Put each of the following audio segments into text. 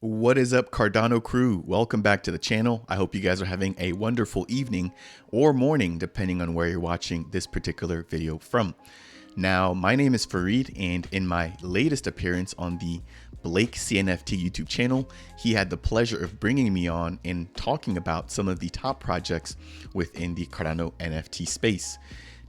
What is up, Cardano crew? Welcome back to the channel. I hope you guys are having a wonderful evening or morning, depending on where you're watching this particular video from. Now, my name is Fareed, and in my latest appearance on the BlakeCNFT YouTube channel, he had the pleasure of bringing me on and talking about some of the top projects within the Cardano NFT space.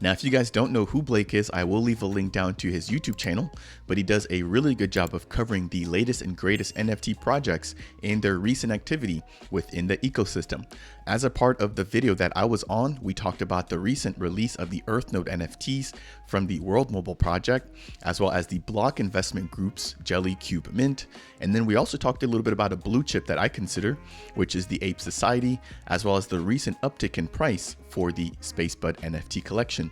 Now, if you guys don't know who Blake is, I will leave a link down to his YouTube channel, but he does a really good job of covering the latest and greatest NFT projects and their recent activity within the ecosystem. As a part of the video that I was on, we talked about the recent release of the EarthNode NFTs from the OreMob project, as well as the block investment groups Jelly, Cube, Mint. And then we also talked a little bit about a blue chip that I consider, which is the Ape Society, as well as the recent uptick in price for the SpaceBudz NFT collection.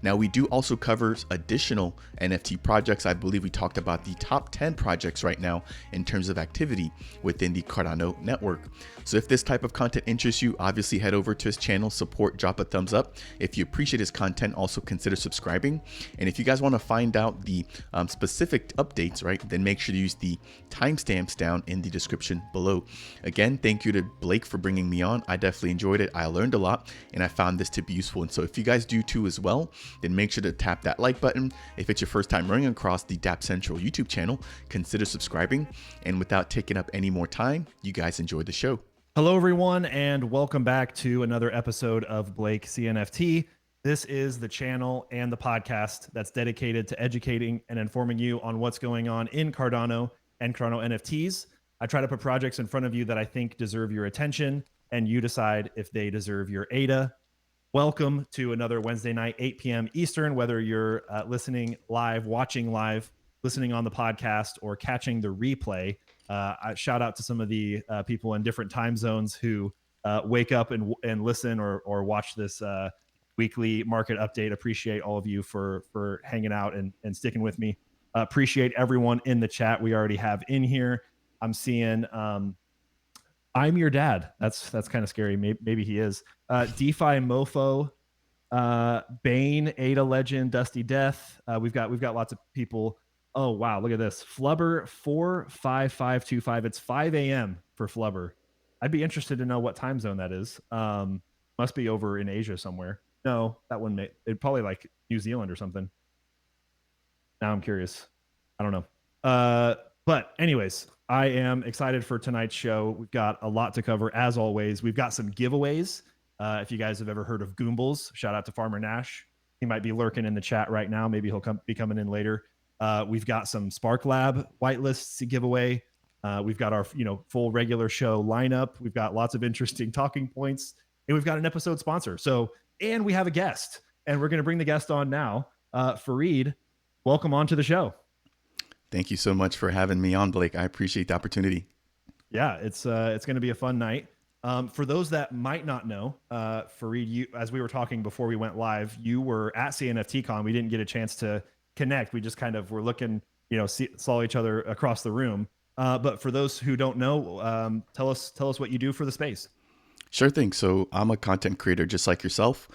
Now, we do also cover additional NFT projects. I believe we talked about the top 10 projects right now in terms of activity within the Cardano network. So if this type of content interests you, obviously head over to his channel, support, drop a thumbs up. If you appreciate his content, also consider subscribing. And if you guys want to find out the specific updates, right, then make sure to use the timestamps down in the description below. Again, thank you to Blake for bringing me on. I definitely enjoyed it. I learned a lot and I found this to be useful. And so if you guys do too as well, then make sure to tap that like button. If it's your first time running across the Dapp Central YouTube channel, consider subscribing. And without taking up any more time, you guys enjoy the show. Hello, everyone, and welcome back to another episode of BlakeCNFT. This is the channel and the podcast that's dedicated to educating and informing you on what's going on in Cardano and Cardano NFTs. I try to put projects in front of you that I think deserve your attention, and you decide if they deserve your ADA. Welcome to another Wednesday night, 8 p.m. Eastern, whether you're listening live, watching live, listening on the podcast, or catching the replay. I shout out to some of the people in different time zones who wake up and listen or watch this weekly market update. Appreciate all of you for hanging out and sticking with me. Appreciate everyone in the chat we already have in here. I'm seeing I'm your dad. That's kind of scary. Maybe he is. DeFi Mofo, Bane, Ada Legend, Dusty Death. We've got lots of people. Oh, wow. Look at this. Flubber 45525. It's 5 a.m. for Flubber. I'd be interested to know what time zone that is. Must be over in Asia somewhere. No, that wouldn't make it. Probably like New Zealand or something. Now I'm curious. I don't know. But anyways, I am excited for tonight's show. We've got a lot to cover as always. We've got some giveaways. If you guys have ever heard of Goombles, shout out to Farmer Nash. He might be lurking in the chat right now. Maybe he'll be coming in later. We've got some SparkLab whitelists to give away. We've got our full regular show lineup. We've got lots of interesting talking points, and we've got an episode sponsor. And we have a guest, and we're going to bring the guest on now. Fareed, welcome on to the show. Thank you so much for having me on, Blake. I appreciate the opportunity. Yeah, it's going to be a fun night. For those that might not know, Fareed, you, as we were talking before we went live, you were at CNFTCon. We didn't get a chance to connect. We just kind of were looking, saw each other across the room. But for those who don't know, tell us what you do for the space. Sure thing. So I'm a content creator just like yourself.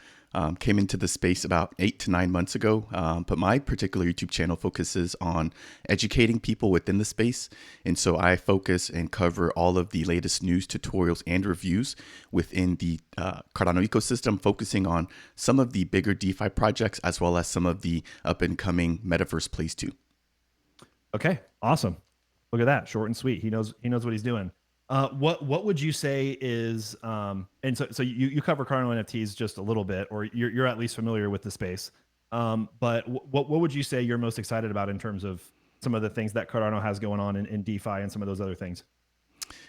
Came into the space about 8 to 9 months ago, but my particular YouTube channel focuses on educating people within the space. And so I focus and cover all of the latest news, tutorials, and reviews within the Cardano ecosystem, focusing on some of the bigger DeFi projects, as well as some of the up and coming metaverse plays too. Okay, awesome. Look at that, short and sweet. He knows what he's doing. What would you say is, and so you cover Cardano NFTs just a little bit, or you're at least familiar with the space. But what would you say you're most excited about in terms of some of the things that Cardano has going on in DeFi and some of those other things?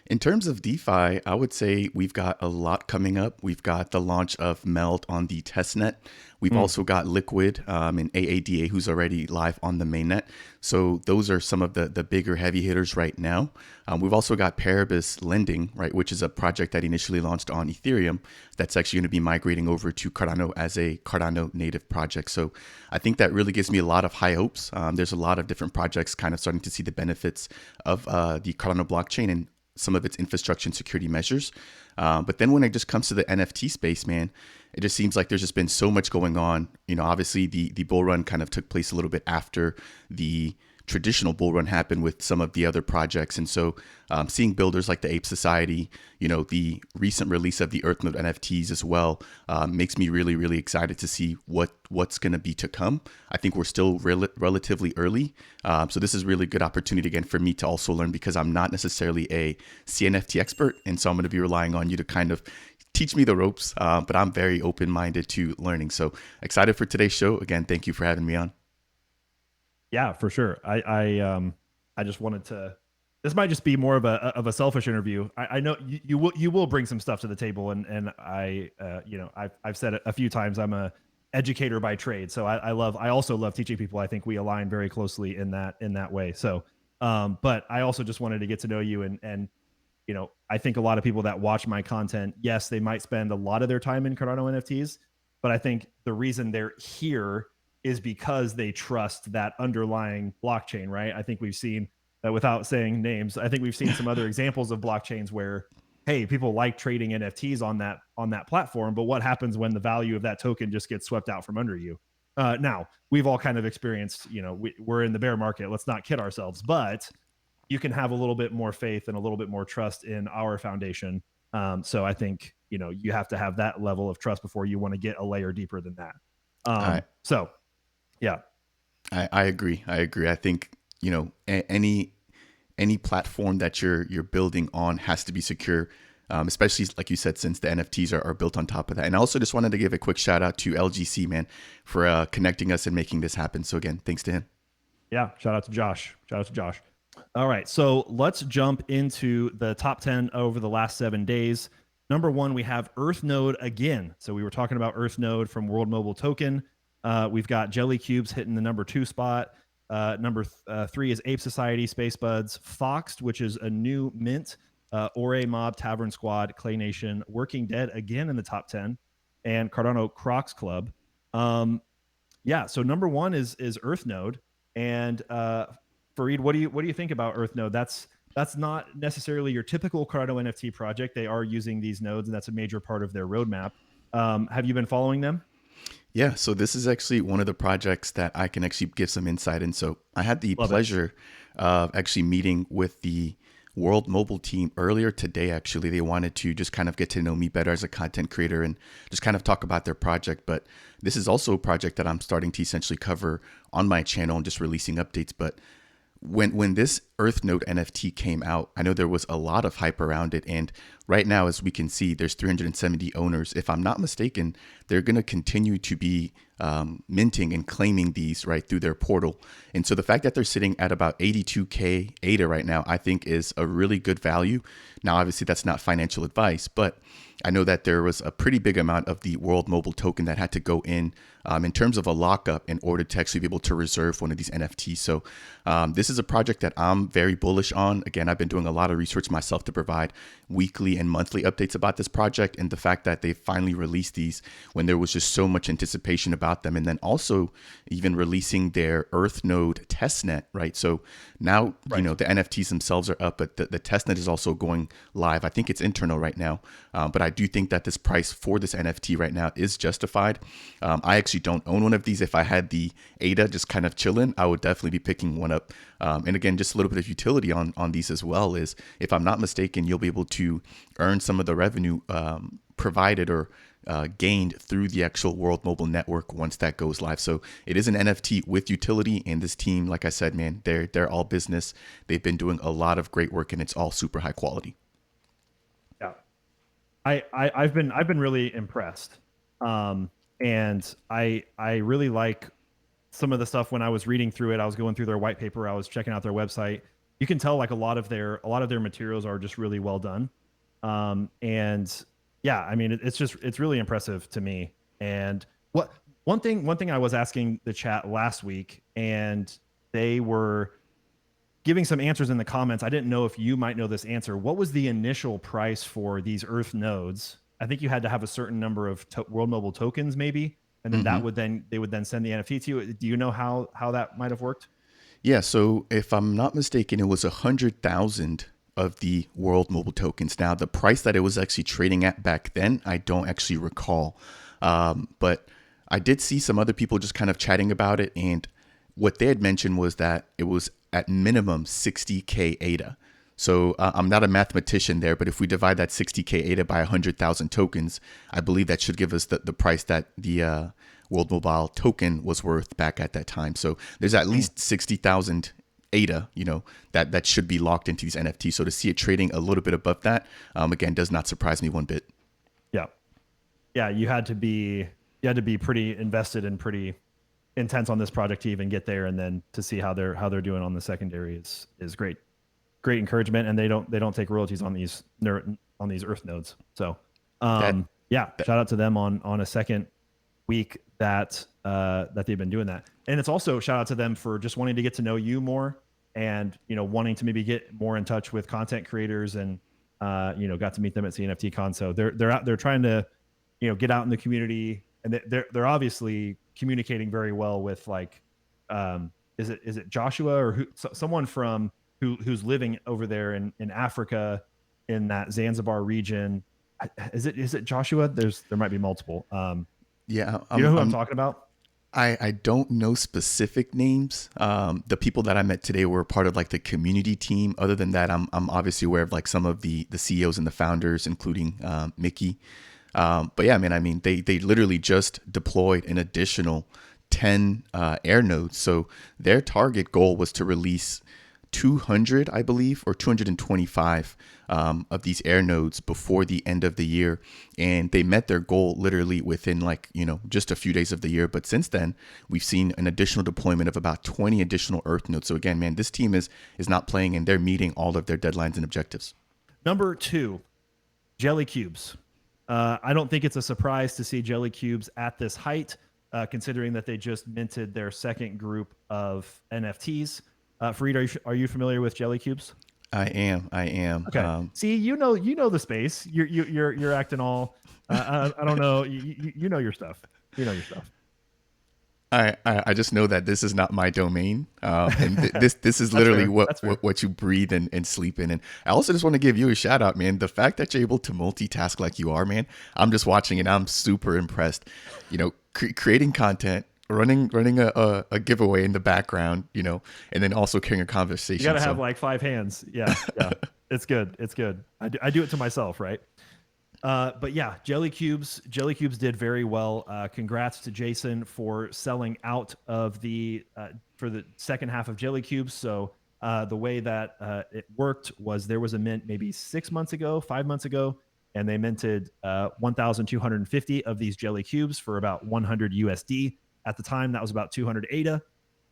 In terms of DeFi, I would say we've got a lot coming up. We've got the launch of Meld on the testnet. We've also got Liquid and AADA, who's already live on the mainnet. So those are some of the bigger heavy hitters right now. We've also got Paribus Lending, right, which is a project that initially launched on Ethereum that's actually going to be migrating over to Cardano as a Cardano native project. So I think that really gives me a lot of high hopes. There's a lot of different projects kind of starting to see the benefits of the Cardano blockchain and some of its infrastructure and security measures. But then when it just comes to the NFT space, man, it just seems like there's just been so much going on. Obviously the bull run kind of took place a little bit after the traditional bull run happen with some of the other projects. And so seeing builders like the Ape Society, the recent release of the EarthNode NFTs as well, makes me really, really excited to see what's going to be to come. I think we're still relatively early. So this is really good opportunity again for me to also learn, because I'm not necessarily a CNFT expert. And so I'm going to be relying on you to kind of teach me the ropes, but I'm very open-minded to learning. So excited for today's show. Again, thank you for having me on. Yeah, for sure. I just wanted to. This might just be more of a selfish interview. I know you will bring some stuff to the table, and I've said it a few times. I'm a educator by trade, so I also love teaching people. I think we align very closely in that way. So, but I also just wanted to get to know you, and I think a lot of people that watch my content, yes, they might spend a lot of their time in Cardano NFTs, but I think the reason they're here is because they trust that underlying blockchain, right? I think we've seen that, without saying names, I think we've seen some other examples of blockchains where, hey, people like trading NFTs on that platform, but what happens when the value of that token just gets swept out from under you? Now, we've all kind of experienced, we're in the bear market. Let's not kid ourselves, but you can have a little bit more faith and a little bit more trust in our foundation. So I think, you have to have that level of trust before you want to get a layer deeper than that. So yeah, I agree. I think, any platform that you're building on has to be secure, especially like you said, since the NFTs are built on top of that. And I also just wanted to give a quick shout out to LGC, man, for connecting us and making this happen. So again, thanks to him. Yeah, shout out to Josh. All right, so let's jump into the top 10 over the last 7 days. Number 1, we have EarthNode again. So we were talking about EarthNode from World Mobile Token. We've got Jelly Cubes hitting the number 2 spot. Number 3 is Ape Society, SpaceBudz, Foxed, which is a new mint, OreMob, Tavern Squad, Clay Nation, Working Dead again in the top 10, and Cardano Crocs Club. So number 1 is EarthNode, and Fareed, what do you think about EarthNode? That's not necessarily your typical Cardano NFT project. They are using these nodes, and that's a major part of their roadmap. Have you been following them? Yeah, so this is actually one of the projects that I can actually give some insight in. So I had the pleasure of actually meeting with the World Mobile team earlier today. Actually, they wanted to just kind of get to know me better as a content creator and just kind of talk about their project. But this is also a project that I'm starting to essentially cover on my channel and just releasing updates. But when this EarthNode NFT came out, I know there was a lot of hype around it. And right now, as we can see, there's 370 owners. If I'm not mistaken, they're going to continue to be minting and claiming these right through their portal. And so the fact that they're sitting at about 82K ADA right now, I think is a really good value. Now, obviously, that's not financial advice, but I know that there was a pretty big amount of the World Mobile token that had to go in terms of a lockup in order to actually be able to reserve one of these NFTs. So this is a project that I'm very bullish on. Again, I've been doing a lot of research myself to provide weekly and monthly updates about this project, and the fact that they finally released these when there was just so much anticipation about them. And then also even releasing their EarthNode testnet, right? So now, the NFTs themselves are up, but the testnet is also going live. I think it's internal right now, but I do think that this price for this NFT right now is justified. I actually don't own one of these. If I had the ADA just kind of chilling, I would definitely be picking one up. And again, just a little bit of utility on these as well is, if I'm not mistaken, you'll be able to earn some of the revenue provided or gained through the actual World Mobile network once that goes live. So it is an NFT with utility, and this team, like I said, man, they're all business. They've been doing a lot of great work, and it's all super high quality. Yeah, I've been really impressed, and I really like some of the stuff. When I was reading through it, I was going through their white paper, I was checking out their website. You can tell like a lot of their materials are just really well done, and yeah, I mean, it's really impressive to me. And one thing I was asking the chat last week, and they were giving some answers in the comments. I didn't know if you might know this answer. What was the initial price for these Earth nodes? I think you had to have a certain number of World Mobile tokens, maybe, and then they would then send the NFT to you. Do you know how that might have worked? Yeah, so if I'm not mistaken, it was 100,000 of the World Mobile tokens. Now, the price that it was actually trading at back then, I don't actually recall. But I did see some other people just kind of chatting about it. And what they had mentioned was that it was at minimum 60K ADA. So I'm not a mathematician there, but if we divide that 60K ADA by 100,000 tokens, I believe that should give us the price that the World Mobile token was worth back at that time. So there's at least 60,000 ADA, that should be locked into these NFTs. So to see it trading a little bit above that, again, does not surprise me one bit. Yeah. Yeah. You had to be pretty invested and pretty intense on this project to even get there. And then to see how they're doing on the secondary is great. Great encouragement. And they don't take royalties on these Earth nodes. So, shout out to them on a second week that they've been doing that. And it's also shout out to them for just wanting to get to know you more and, wanting to maybe get more in touch with content creators and, got to meet them at CNFT Con. So they're trying to, get out in the community, and they're obviously communicating very well with like, is it Joshua or someone from who's living over there in Africa in that Zanzibar region. Is it Joshua? There might be multiple. Yeah. You know who I'm talking about? I don't know specific names. The people that I met today were part of like the community team. Other than that, I'm obviously aware of like some of the CEOs and the founders, including Mickey. But yeah, man, I mean, they literally just deployed an additional 10 air nodes. So their target goal was to release 200, I believe, or 225 of these air nodes before the end of the year. And they met their goal literally within like, just a few days of the year. But since then, we've seen an additional deployment of about 20 additional Earth nodes. So again, man, this team is not playing, and they're meeting all of their deadlines and objectives. Number 2, Jelly Cubes. I don't think it's a surprise to see Jelly Cubes at this height, considering that they just minted their second group of NFTs. Fareed, are you familiar with Jelly Cubes? I am. Okay. See, you know the space. You're acting all. I don't know. You know your stuff. I just know that this is not my domain, and this is literally what you breathe and sleep in. And I also just want to give you a shout out, man. The fact that you're able to multitask like you are, man. I'm just watching and I'm super impressed. Creating content, running a giveaway in the background, and then also carrying a conversation. You gotta have like 5 hands. Yeah. It's good. I do it to myself, right? But yeah, Jelly Cubes did very well. Congrats to Jason for selling out of for the second half of Jelly Cubes. So the way that it worked was there was a mint maybe 5 months ago, and they minted 1,250 of these Jelly Cubes for about 100 USD. At the time, that was about 200 ADA.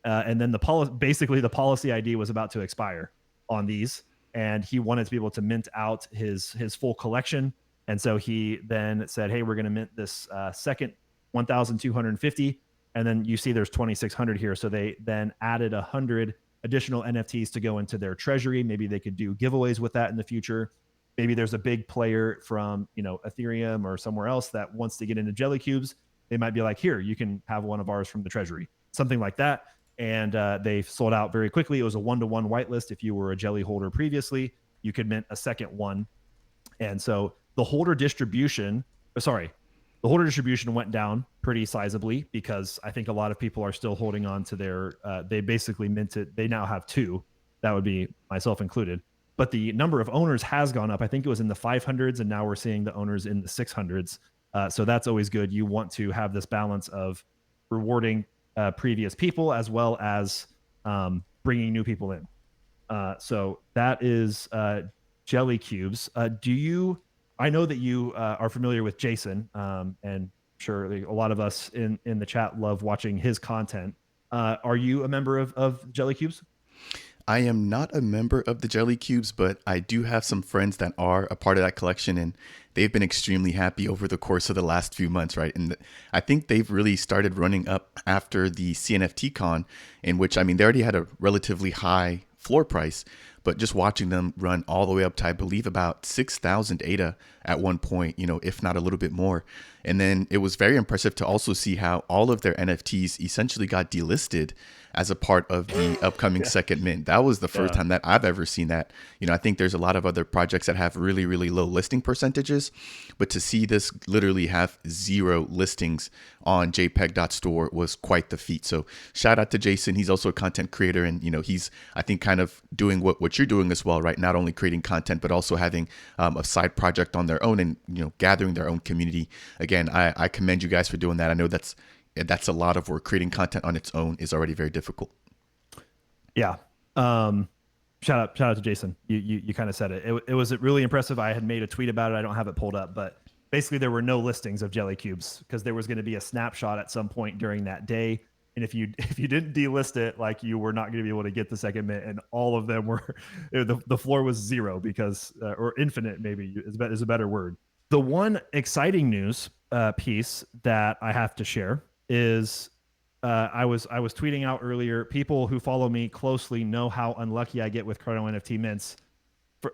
And then the policy ID was about to expire on these, and he wanted to be able to mint out his full collection. And so he then said, hey, we're going to mint this second 1,250. And then you see there's 2,600 here. So they then added 100 additional NFTs to go into their treasury. Maybe they could do giveaways with that in the future. Maybe there's a big player from, Ethereum or somewhere else that wants to get into Jelly Cubes. They might be like, here, you can have one of ours from the treasury, something like that. And they sold out very quickly. It was a 1-to-1 whitelist. If you were a Jelly holder previously, you could mint a second one. And so the holder distribution went down pretty sizably because I think a lot of people are still holding on to their, they basically minted, they now have 2. That would be myself included. But the number of owners has gone up. I think it was in the 500s, and now we're seeing the owners in the 600s. So that's always good. You want to have this balance of rewarding previous people as well as bringing new people in. So that is Jelly Cubes. I know that you are familiar with Jason, and sure a lot of us in the chat love watching his content. Are you a member of Jelly Cubes? I am not a member of the Jelly Cubes, but I do have some friends that are a part of that collection, and they've been extremely happy over the course of the last few months, right? And I think they've really started running up after the CNFT con, in which, I mean, they already had a relatively high floor price, but just watching them run all the way up to, I believe, about 6,000 ADA at one point, if not a little bit more. And then it was very impressive to also see how all of their NFTs essentially got delisted as a part of the upcoming second mint. That was the first time that I've ever seen that. I think there's a lot of other projects that have really, really low listing percentages, but to see this literally have 0 listings on JPEG.store was quite the feat. So shout out to Jason. He's also a content creator, and he's, I think, kind of doing what you're doing as well, right? Not only creating content, but also having a side project on their own and gathering their own community. Again, I commend you guys for doing that. I know that's a lot of work. Creating content on its own is already very difficult. Yeah. Shout out to Jason. You kind of said it. It was really impressive. I had made a tweet about it. I don't have it pulled up, but basically there were no listings of jelly cubes because there was going to be a snapshot at some point during that day. And if you didn't delist it, like, you were not going to be able to get the second mint, and all of them were, the floor was 0 because, or infinite maybe is a better word. The one exciting news piece that I have to share is I was tweeting out earlier. People who follow me closely know how unlucky I get with Cardano NFT mints.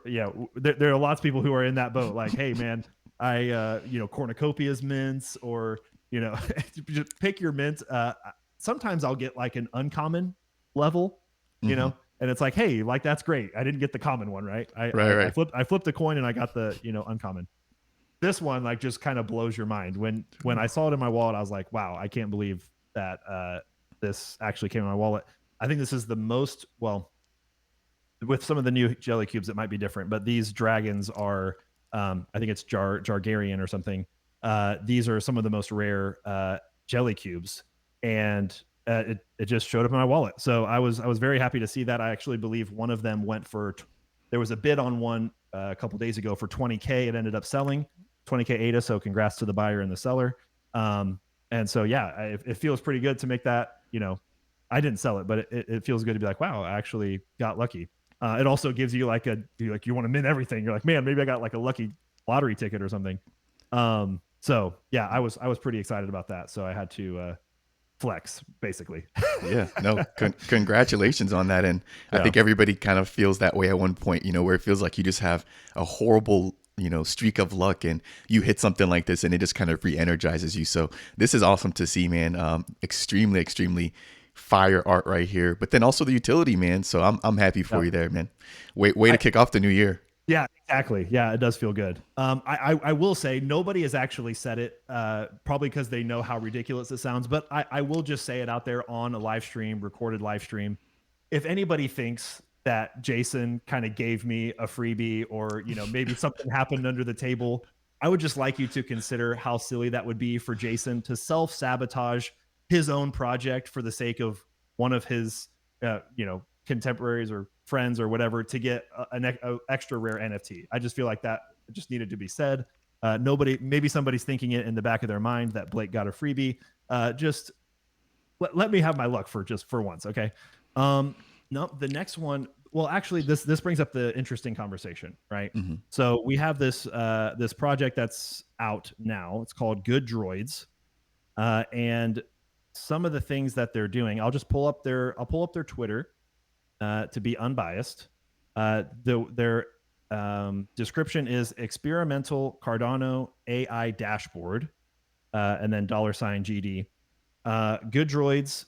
There are lots of people who are in that boat. Like, hey man, I cornucopias mints, or just pick your mint. Sometimes I'll get like an uncommon level, and it's like, hey, like, that's great. I didn't get the common one, right? I flipped a coin and I got the uncommon. This one, like, just kind of blows your mind. When I saw it in my wallet, I was like, wow, I can't believe that this actually came in my wallet. I think this is the most, well, with some of the new jelly cubes, it might be different, but these dragons are, I think it's Jargarian or something. These are some of the most rare jelly cubes, and it just showed up in my wallet. So I was very happy to see that. I actually believe one of them went for, there was a bid on one a couple days ago for 20K. It ended up selling 20K ADA. So congrats to the buyer and the seller. And so, yeah, it feels pretty good to make that, I didn't sell it, but it feels good to be like, wow, I actually got lucky. It also gives you like you want to mint everything. You're like, man, maybe I got like a lucky lottery ticket or something. So yeah, I was pretty excited about that. So I had to flex, basically. Yeah, no, congratulations on that. And I think everybody kind of feels that way at one point, where it feels like you just have a horrible streak of luck and you hit something like this and it just kind of re-energizes you. So this is awesome to see, man. Extremely fire art right here, but then also the utility, man. So I'm happy for you there, man. Way to kick off the new year. Yeah, exactly. Yeah, it does feel good. I will say nobody has actually said it, probably because they know how ridiculous it sounds, but I will just say it out there on a live stream, recorded live stream. If anybody thinks that Jason kind of gave me a freebie, or maybe something happened under the table, I would just like you to consider how silly that would be for Jason to self-sabotage his own project for the sake of one of his contemporaries or friends or whatever to get an extra rare NFT. I just feel like that just needed to be said. Maybe somebody's thinking it in the back of their mind that Blake got a freebie. Just let me have my luck for once, okay? No, the next one. Well, actually, this brings up the interesting conversation, right? Mm-hmm. So we have this project that's out now. It's called Good Droids, and some of the things that they're doing. I'll pull up their Twitter to be unbiased. Their description is experimental Cardano AI dashboard, and then $GD. Good Droids.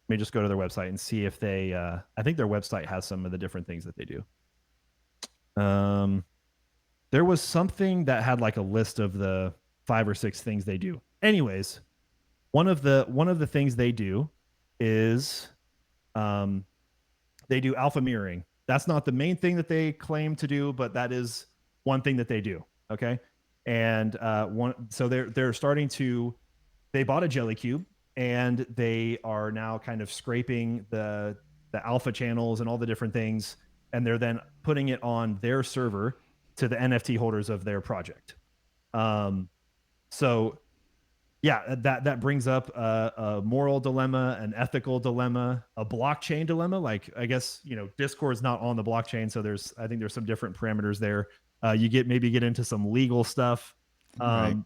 Let me just go to their website and see if they. I think their website has some of the different things that they do. There was something that had like a list of the 5 or 6 things they do. Anyways, one of the things they do is they do alpha mirroring. That's not the main thing that they claim to do, but that is one thing that they do. Okay, and so they're starting to. They bought a jelly cube, and they are now kind of scraping the alpha channels and all the different things, and they're then putting it on their server to the NFT holders of their project. So yeah, that brings up a moral dilemma, an ethical dilemma, a blockchain dilemma. Like, I guess, Discord's not on the blockchain, so I think there's some different parameters there. You maybe get into some legal stuff. Right.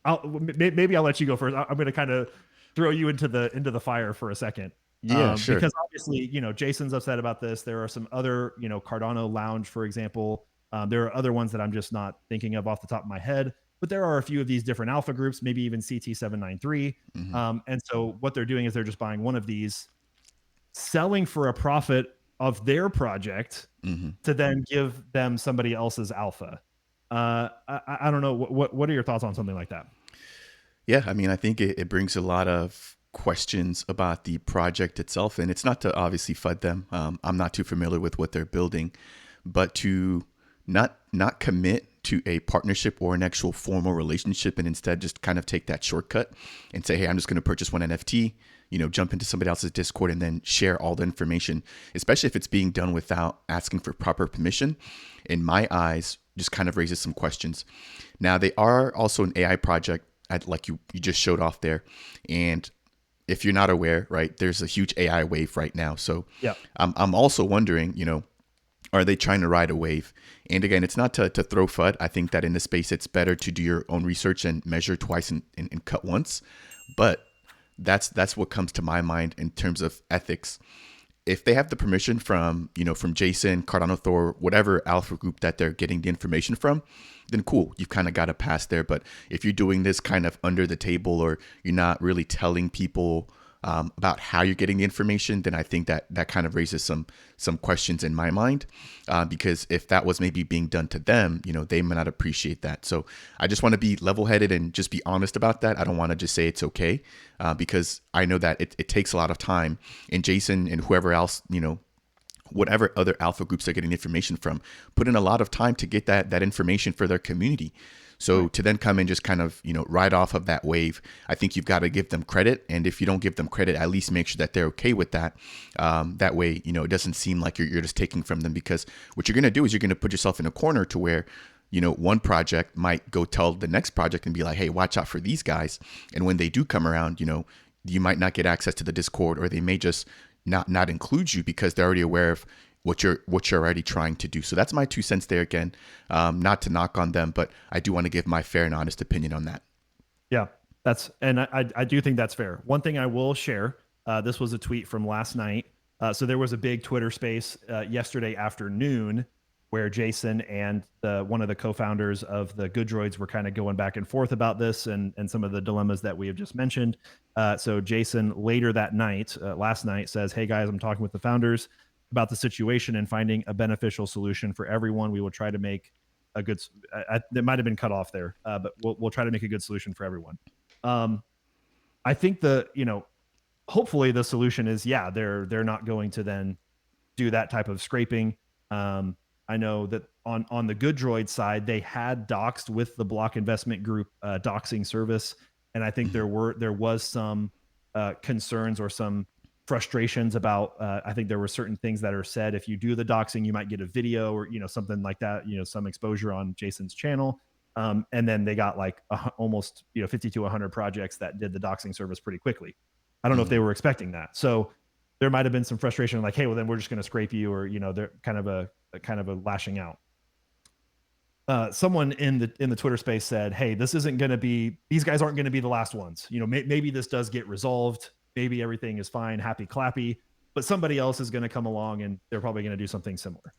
Maybe I'll let you go first. I'm going to kind of throw you into the fire for a second. Yeah, sure. Because obviously, Jason's upset about this. There are some other, Cardano Lounge, for example. There are other ones that I'm just not thinking of off the top of my head, but there are a few of these different alpha groups, maybe even CT793. Hmm. And so what they're doing is they're just buying one of these, selling for a profit of their project Hmm. to then give them somebody else's alpha. I don't know. What are your thoughts on something like that? Yeah, I mean, I think it brings a lot of questions about the project itself, and it's not to obviously FUD them. I'm not too familiar with what they're building, but to not commit to a partnership or an actual formal relationship, and instead just kind of take that shortcut and say, hey, I'm just going to purchase one NFT, jump into somebody else's Discord and then share all the information, especially if it's being done without asking for proper permission. In my eyes, just kind of raises some questions. Now, they are also an AI project, like you just showed off there. And if you're not aware, right, there's a huge AI wave right now. So Yeah. I'm also wondering, are they trying to ride a wave? And again, it's not to throw FUD. I think that in this space, it's better to do your own research and measure twice and cut once. But that's what comes to my mind in terms of ethics. If they have the permission from, from Jason, Cardano, Thor, whatever alpha group that they're getting the information from, then cool, you've kind of got a pass there. But if you're doing this kind of under the table, or you're not really telling people about how you're getting the information, then I think that kind of raises some questions in my mind, because if that was maybe being done to them, they may not appreciate that. So I just want to be level-headed and just be honest about that. I don't want to just say it's okay, because I know that it takes a lot of time. And Jason and whoever else, whatever other alpha groups they're getting information from, put in a lot of time to get that information for their community. So Right. to then come and just kind of, ride off of that wave, I think you've got to give them credit. And if you don't give them credit, at least make sure that they're okay with that. That way, it doesn't seem like you're just taking from them, because what you're going to do is you're going to put yourself in a corner to where, one project might go tell the next project and be like, hey, watch out for these guys. And when they do come around, you might not get access to the Discord, or they may just not include you because they're already aware of what you're already trying to do. So that's my 2 cents there. Again, not to knock on them, but I do want to give my fair and honest opinion on that. Yeah, and I do think that's fair. One thing I will share, this was a tweet from last night. So there was a big Twitter space yesterday afternoon where Jason and one of the co-founders of the Good Droids were kind of going back and forth about this and some of the dilemmas that we have just mentioned. So Jason later that night, last night, says, "Hey guys, I'm talking with the founders about the situation and finding a beneficial solution for everyone. We will try to make a good. It might have been cut off there, but we'll try to make a good solution for everyone." Um, I think hopefully the solution is, yeah, they're not going to then do that type of scraping. Um, I know that on the Good Droid side, they had doxed with the Block Investment Group doxing service, and I think Mhm. there was some concerns or some frustrations about. I think there were certain things that are said. If you do the doxing, you might get a video or something like that. Some exposure on Jason's channel. And then they got like almost 50 to 100 projects that did the doxing service pretty quickly. I don't know if they Mhm. were expecting that. So there might have been some frustration, like, hey, well, then we're just going to scrape you, or they're kind of a lashing out. Someone in the Twitter space said, "Hey, this isn't going to be; these guys aren't going to be the last ones. Maybe this does get resolved. Maybe everything is fine, happy clappy, but somebody else is going to come along and they're probably going to do something similar."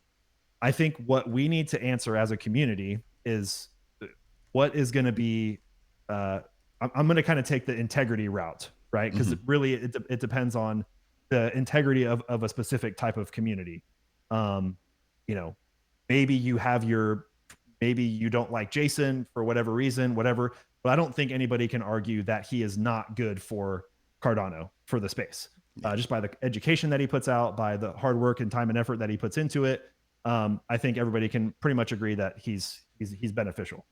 I think what we need to answer as a community is what is going to be. Uh, I'm going to kind of take the integrity route, right? Because Mhm. it depends on the integrity of a specific type of community. Um, you know, maybe you have your maybe you don't like Jason for whatever reason, whatever. But I don't think anybody can argue that he is not good for Cardano for the space. Yeah. Just by the education that he puts out, by the hard work and time and effort that he puts into it, I think everybody can pretty much agree that he's beneficial.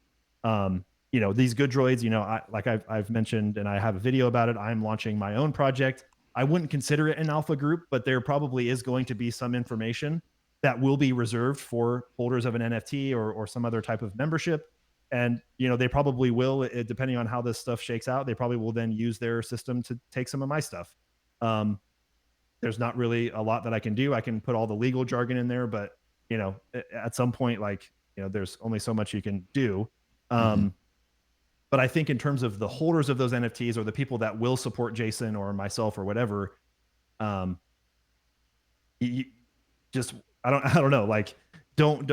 These Good Droids, I've mentioned and I have a video about it. I'm launching my own project. I wouldn't consider it an alpha group, but there probably is going to be some information that will be reserved for holders of an NFT or some other type of membership. And they probably will, depending on how this stuff shakes out, they probably will then use their system to take some of my stuff. Um, there's not really a lot that I can do. I can put all the legal jargon in there, but at some point, like there's only so much you can do. Mhm. Um, but I think in terms of the holders of those NFTs or the people that will support Jason or myself or whatever, Um, you just I don't know, like don't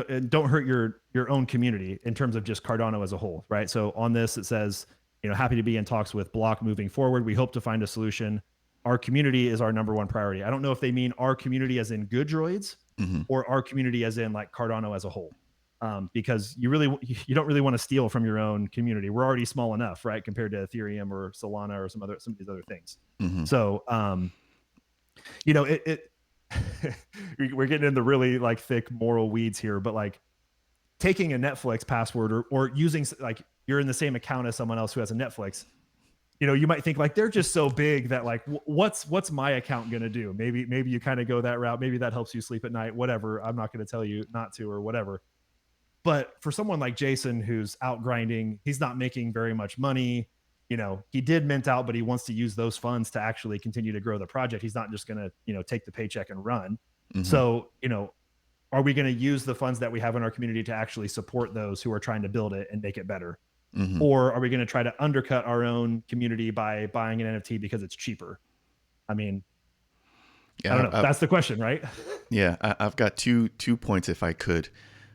hurt your own community in terms of just Cardano as a whole, right? So on this it says, happy to be in talks with Block moving forward. We hope to find a solution. Our community is our number one priority. I don't know if they mean our community as in good droids Hmm. or our community as in like Cardano as a whole. Because you don't really want to steal from your own community. We're already small enough, right, compared to Ethereum or Solana or some of these other things. Hmm. So it we're getting into really like thick moral weeds here, but like taking a Netflix password or using like you're in the same account as someone else who has a Netflix, you might think like they're just so big that like what's my account gonna do? Maybe you kind of go that route. Maybe that helps you sleep at night. Whatever. I'm not gonna tell you not to or whatever. But for someone like Jason who's out grinding, he's not making very much money. He did mint out, but he wants to use those funds to actually continue to grow the project. He's not just gonna, take the paycheck and run. Hmm. So, are we going to use the funds that we have in our community to actually support those who are trying to build it and make it better? Hmm. Or are we going to try to undercut our own community by buying an NFT because it's cheaper? I mean, I Yeah, don't know. That's the question, right? yeah. I've got two points if I could.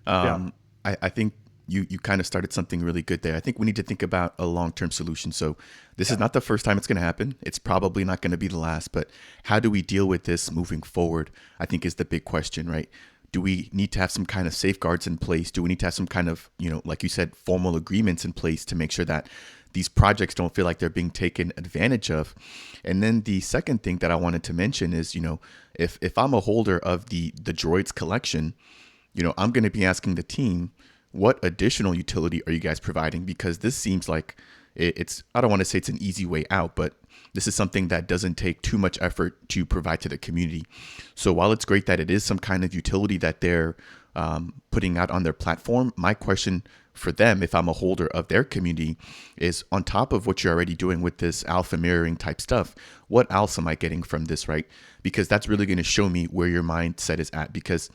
Yeah. I think you kind of started something really good there. I think we need to think about a long-term solution. So this is not the first time it's going to happen. It's probably not going to be the last, but how do we deal with this moving forward? I think is the big question, right? Do we need to have some kind of safeguards in place? Do we need to have some kind of, like you said, formal agreements in place to make sure that these projects don't feel like they're being taken advantage of? And then the second thing that I wanted to mention is, if I'm a holder of the Droids collection, I'm going to be asking the team, what additional utility are you guys providing? Because this seems like it's, I don't want to say it's an easy way out, but this is something that doesn't take too much effort to provide to the community. So while it's great that it is some kind of utility that they're putting out on their platform, my question for them, if I'm a holder of their community, is on top of what you're already doing with this alpha mirroring type stuff, what else am I getting from this, right? Because that's really going to show me where your mindset is at. Because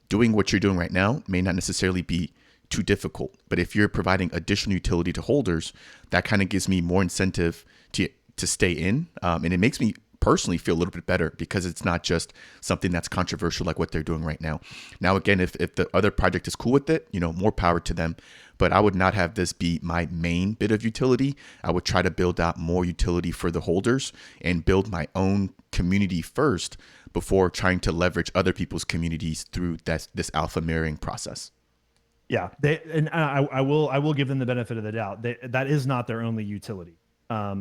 doing what you're doing right now may not necessarily be too difficult, but if you're providing additional utility to holders, that kind of gives me more incentive to stay in, and it makes me personally feel a little bit better because it's not just something that's controversial like what they're doing right now. Now, again, if the other project is cool with it, more power to them. But I would not have this be my main bit of utility. I would try to build out more utility for the holders and build my own community first before trying to leverage other people's communities through this alpha mirroring process. Yeah. I will give them the benefit of the doubt. That is not their only utility.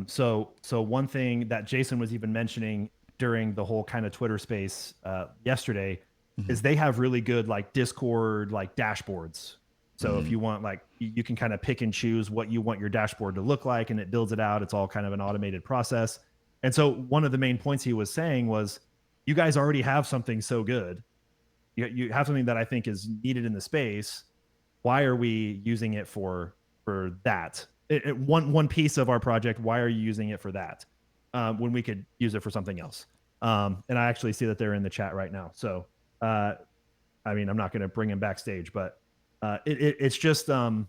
So one thing that Jason was even mentioning during the whole kind of Twitter space yesterday Mm-hmm. is they have really good like Discord like dashboards. So if Mm-hmm. you want like you can kind of pick and choose what you want your dashboard to look like, and it builds it out. It's all kind of an automated process. And so one of the main points he was saying was, you guys already have something so good. You have something that I think is needed in the space. Why are we using it for that? One piece of our project. Why are you using it for that when we could use it for something else? And I actually see that they're in the chat right now. So I mean, I'm not going to bring him backstage, but it's just and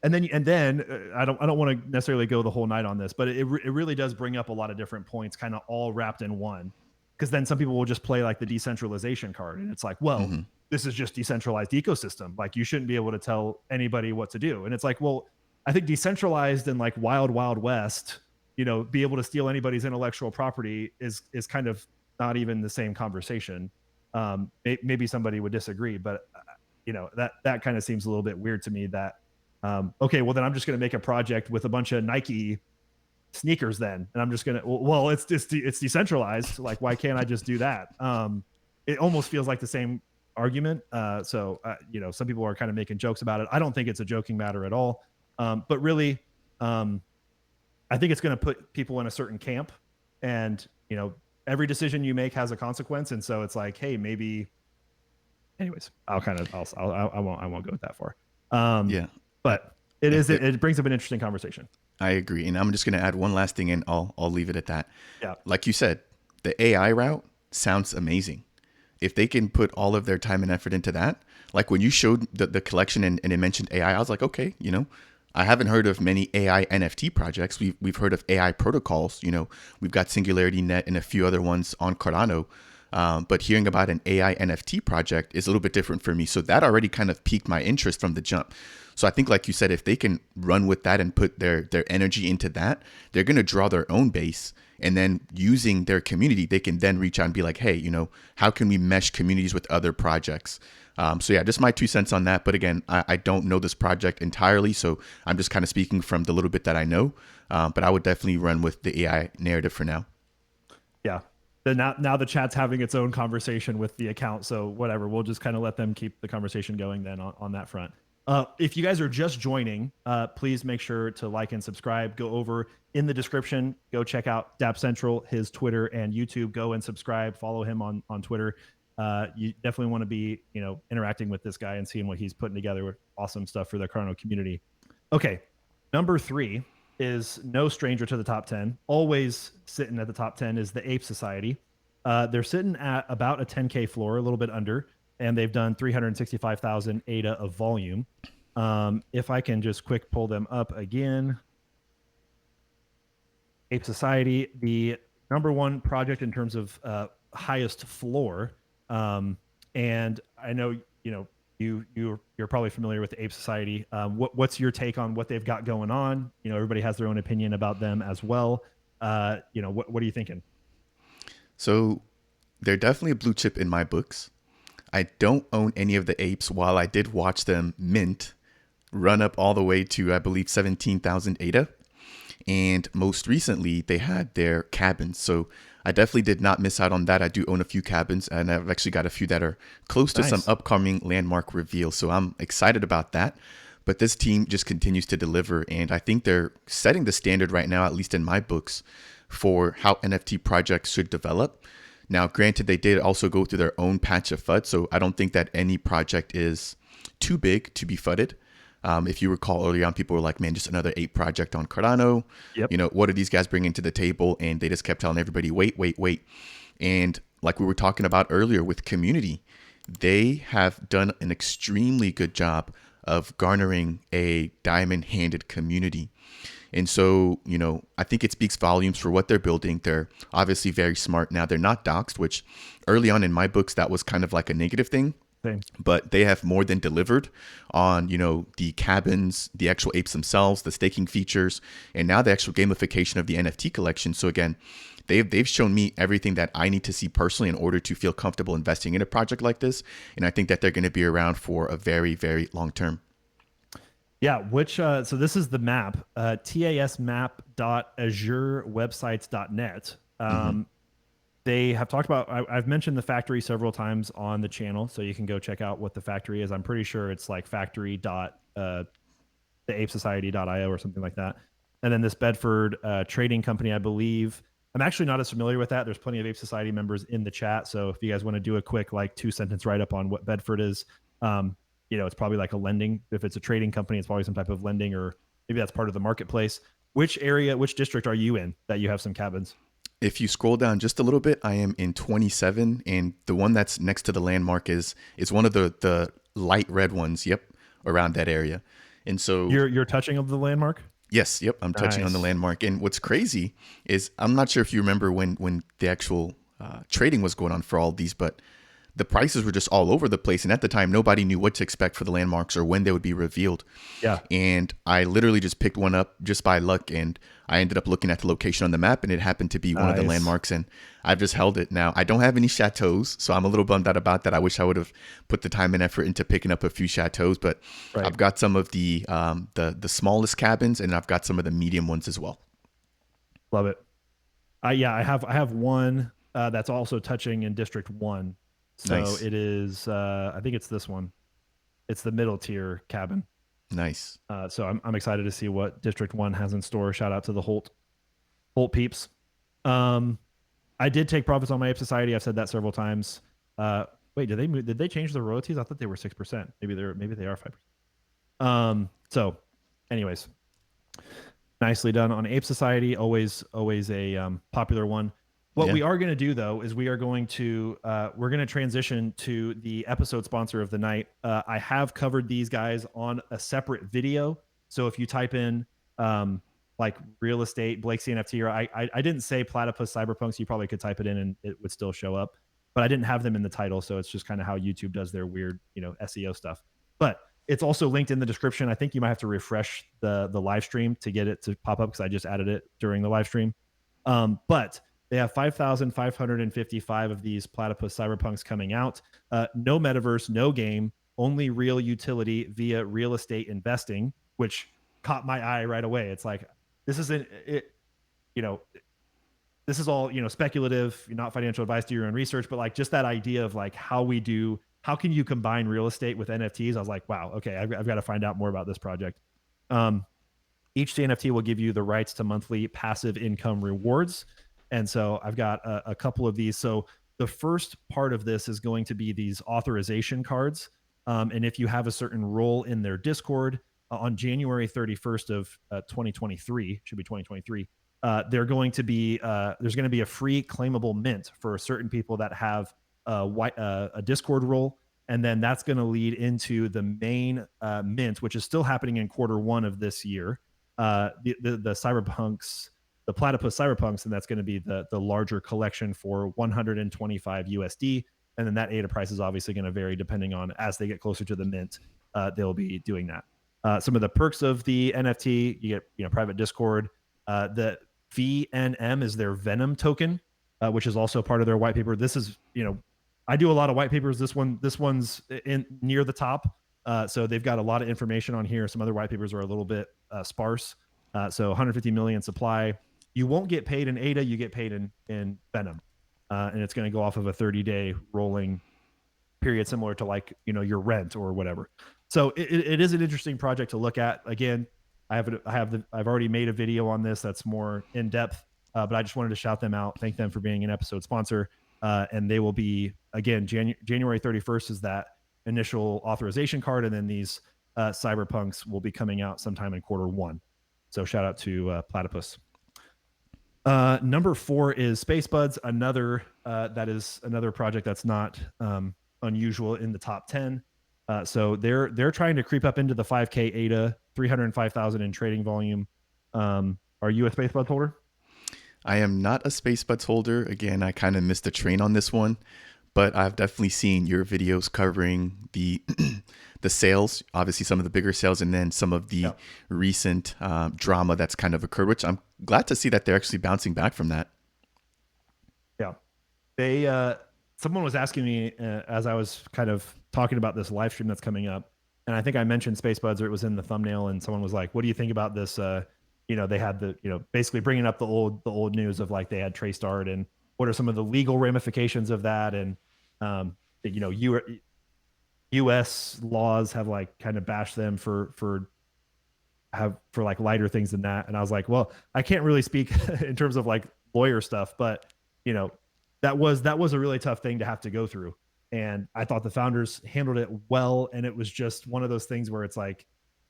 then I don't want to necessarily go the whole night on this, but it really does bring up a lot of different points, kind of all wrapped in one. Because then some people will just play like the decentralization card, and it's like, well, Mm-hmm. this is just decentralized ecosystem. Like you shouldn't be able to tell anybody what to do. And it's like, well, I think decentralized and like wild west, be able to steal anybody's intellectual property is kind of not even the same conversation. Maybe somebody would disagree, but that kind of seems a little bit weird to me. That okay, well then I'm just going to make a project with a bunch of Nike sneakers then, and I'm just gonna, well, it's decentralized. Like, why can't I just do that? It almost feels like the same argument. So some people are kind of making jokes about it. I don't think it's a joking matter at all. But really, I think it's going to put people in a certain camp, and every decision you make has a consequence. And so it's like, hey, maybe. Anyways, I won't go that far. Yeah. But it brings up an interesting conversation. I agree. And I'm just going to add one last thing and I'll leave it at that. Yeah. Like you said, the AI route sounds amazing. If they can put all of their time and effort into that, like when you showed the collection and it mentioned AI, I was like, okay, I haven't heard of many AI NFT projects. We've heard of AI protocols. You know, we've got Singularity Net and a few other ones on Cardano. But hearing about an AI NFT project is a little bit different for me. So that already kind of piqued my interest from the jump. So I think, like you said, if they can run with that and put their energy into that, they're going to draw their own base. And then using their community, they can then reach out and be like, hey, you know, how can we mesh communities with other projects? So yeah, just my 2 cents on that. But again, I don't know this project entirely, so I'm just kind of speaking from the little bit that I know. But I would definitely run with the AI narrative for now. Yeah. Now the chat's having its own conversation with the account. So whatever, we'll just kind of let them keep the conversation going then on that front. If you guys are just joining, please make sure to like and subscribe. Go over in the description. Go check out Dap Central, his Twitter and YouTube. Go and subscribe. Follow him on Twitter. You definitely want to be, you know, interacting with this guy and seeing what he's putting together with awesome stuff for the Cardano community. Okay, number 3 is no stranger to the top 10. Always sitting at the top 10 is the Ape Society. They're sitting at about a 10K floor, a little bit under, and they've done 365,000 ADA of volume. If I can just quick pull them up again. Ape Society, the number 1 project in terms of highest floor. And I know, you know, you're probably familiar with the Ape Society. What's your take on what they've got going on? You know, everybody has their own opinion about them as well. You know, what are you thinking? So they're definitely a blue chip in my books. I don't own any of the apes, while I did watch them mint, run up all the way to, I believe, 17,000 ADA. And most recently, they had their cabins. So I definitely did not miss out on that. I do own a few cabins, and I've actually got a few that are close to some upcoming landmark reveals. So I'm excited about that. But this team just continues to deliver. And I think they're setting the standard right now, at least in my books, for how NFT projects should develop. Now, granted, they did also go through their own patch of FUD. So I don't think that any project is too big to be FUDded. If you recall earlier on, people were like, man, just another ape project on Cardano. Yep. You know, what are these guys bringing to the table? And they just kept telling everybody, wait. And like we were talking about earlier with community, they have done an extremely good job of garnering a diamond-handed community. And so, you know, I think it speaks volumes for what they're building. They're obviously very smart. Now, they're not doxed, which early on in my books, that was kind of like a negative thing. But they have more than delivered on, you know, the cabins, the actual apes themselves, the staking features, and now the actual gamification of the NFT collection. So again, they've shown me everything that I need to see personally in order to feel comfortable investing in a project like this. And I think that they're going to be around for a very, very long term. Yeah, which so this is the map, tasmap.azurewebsites.net. They have talked about, I've mentioned the factory several times on the channel, so you can go check out what the factory is. I'm pretty sure it's like factory.theapesociety.io or something like that. And then this Bedford trading company, I believe. I'm actually not as familiar with that. There's plenty of Ape Society members in the chat. So if you guys want to do a quick like 2-sentence write-up on what Bedford is, you know, it's probably like a lending. If it's a trading company, it's probably some type of lending, or maybe that's part of the marketplace. Which area, which district are you in that you have some cabins? If you scroll down just a little bit, I am in 27, and the one that's next to the landmark is one of the light red ones. Yep, around that area. And so you're touching of the landmark. Yes, yep, I'm touching on the landmark. And what's crazy is, I'm not sure if you remember when the actual trading was going on for all of these, but the prices were just all over the place. And at the time, nobody knew what to expect for the landmarks or when they would be revealed. Yeah. And I literally just picked one up just by luck. And I ended up looking at the location on the map, and it happened to be one of the landmarks. And I've just held it now. I don't have any chateaus, so I'm a little bummed out about that. I wish I would have put the time and effort into picking up a few chateaus, but I've got some of the smallest cabins, and I've got some of the medium ones as well. Love it. Yeah, I have one that's also touching in District 1. So nice. It is, I think it's this one. It's the middle tier cabin. Nice. So I'm excited to see what District 1 has in store. Shout out to the Holt peeps. I did take profits on my Ape Society. I've said that several times. Wait, did they change the royalties? I thought they were 6%. Maybe they are 5%. So anyways, nicely done on Ape Society. Always a popular one. What we are going to do, though, is we're going to transition to the episode sponsor of the night. I have covered these guys on a separate video, So if you type in like real estate, BlakeCNFT, or I didn't say Platypus Cyberpunks, you probably could type it in and it would still show up, but I didn't have them in the title. So it's just kind of how YouTube does their weird, SEO stuff. But it's also linked in the description. I think you might have to refresh the live stream to get it to pop up because I just added it during the live stream. But they have 5,555 of these Platypus Cyberpunks coming out. No metaverse, no game, only real utility via real estate investing, which caught my eye right away. It's like, this isn't it, you know, this is all, speculative, not financial advice, do your own research, but like just that idea of like how can you combine real estate with NFTs? I was like, wow, okay, I've got to find out more about this project. Each CNFT will give you the rights to monthly passive income rewards. And so I've got a couple of these. So the first part of this is going to be these authorization cards. And if you have a certain role in their Discord on January 31st of 2023, should be 2023, there's going to be a free claimable mint for certain people that have a Discord role. And then that's going to lead into the main mint, which is still happening in Q1 of this year. The Cyberpunks, the Platypus Cyberpunks, and that's going to be the larger collection for 125 USD. And then that ADA price is obviously going to vary depending on, as they get closer to the mint, they'll be doing that. Some of the perks of the NFT, you get private Discord. The VNM is their Venom token, which is also part of their white paper. This is, I do a lot of white papers. This one's in near the top. So they've got a lot of information on here. Some other white papers are a little bit sparse. So 150 million supply. You won't get paid in ADA. You get paid in Venom. And it's going to go off of a 30-day rolling period, similar to like, your rent or whatever. So it is an interesting project to look at. Again, I've already made a video on this that's more in depth, but I just wanted to shout them out. Thank them for being an episode sponsor. And they will be, again, January 31st is that initial authorization card. And then these Cyberpunks will be coming out sometime in Q1. So shout out to Platypus. Number 4 is SpaceBudz, another project that's not unusual in the top 10. So they're trying to creep up into the 5K ADA, 305,000 in trading volume. Are you a SpaceBudz holder? I am not a SpaceBudz holder. Again, I kind of missed the train on this one, but I've definitely seen your videos covering the the sales, obviously some of the bigger sales, and then some of the recent drama that's kind of occurred, which I'm glad to see that they're actually bouncing back from that. Yeah. Someone was asking me as I was kind of talking about this live stream that's coming up, and I think I mentioned SpaceBudz, or it was in the thumbnail, and someone was like, what do you think about this? They had basically bringing up the old news of like they had traced art, and what are some of the legal ramifications of that? And, U.S. laws have like kind of bashed them for like lighter things than that. And I was like, well, I can't really speak in terms of like lawyer stuff, but that was a really tough thing to have to go through. And I thought the founders handled it well. And it was just one of those things where it's like,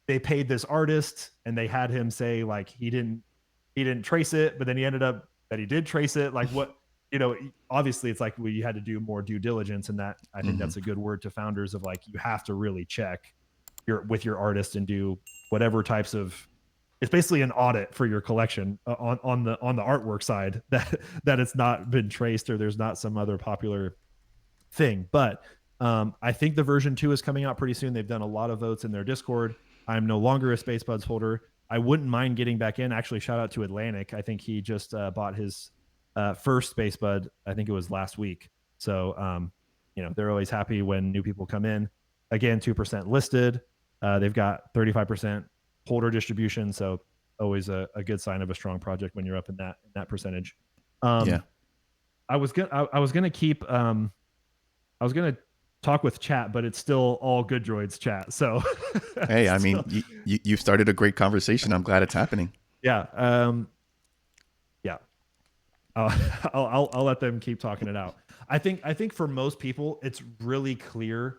they paid this artist and they had him say like, he didn't trace it, but then he ended up that he did trace it. Like what, obviously it's like you had to do more due diligence, and that I think that's a good word to founders of like, you have to really check with your artist and do whatever types of, it's basically an audit for your collection on the artwork side that it's not been traced or there's not some other popular thing. But I think the version 2 is coming out pretty soon. They've done a lot of votes in their Discord. I'm no longer a SpaceBudz holder. I wouldn't mind getting back in. Actually, shout out to Atlantic. I think he just bought his first SpaceBud. I think it was last week. So, they're always happy when new people come in. Again, 2% listed. They've got 35% holder distribution. So always a good sign of a strong project when you're up in that percentage. I was gonna talk with chat, but it's still all good droids chat. So hey, I mean, you've started a great conversation. I'm glad it's happening. Yeah. I'll let them keep talking it out. I think for most people, it's really clear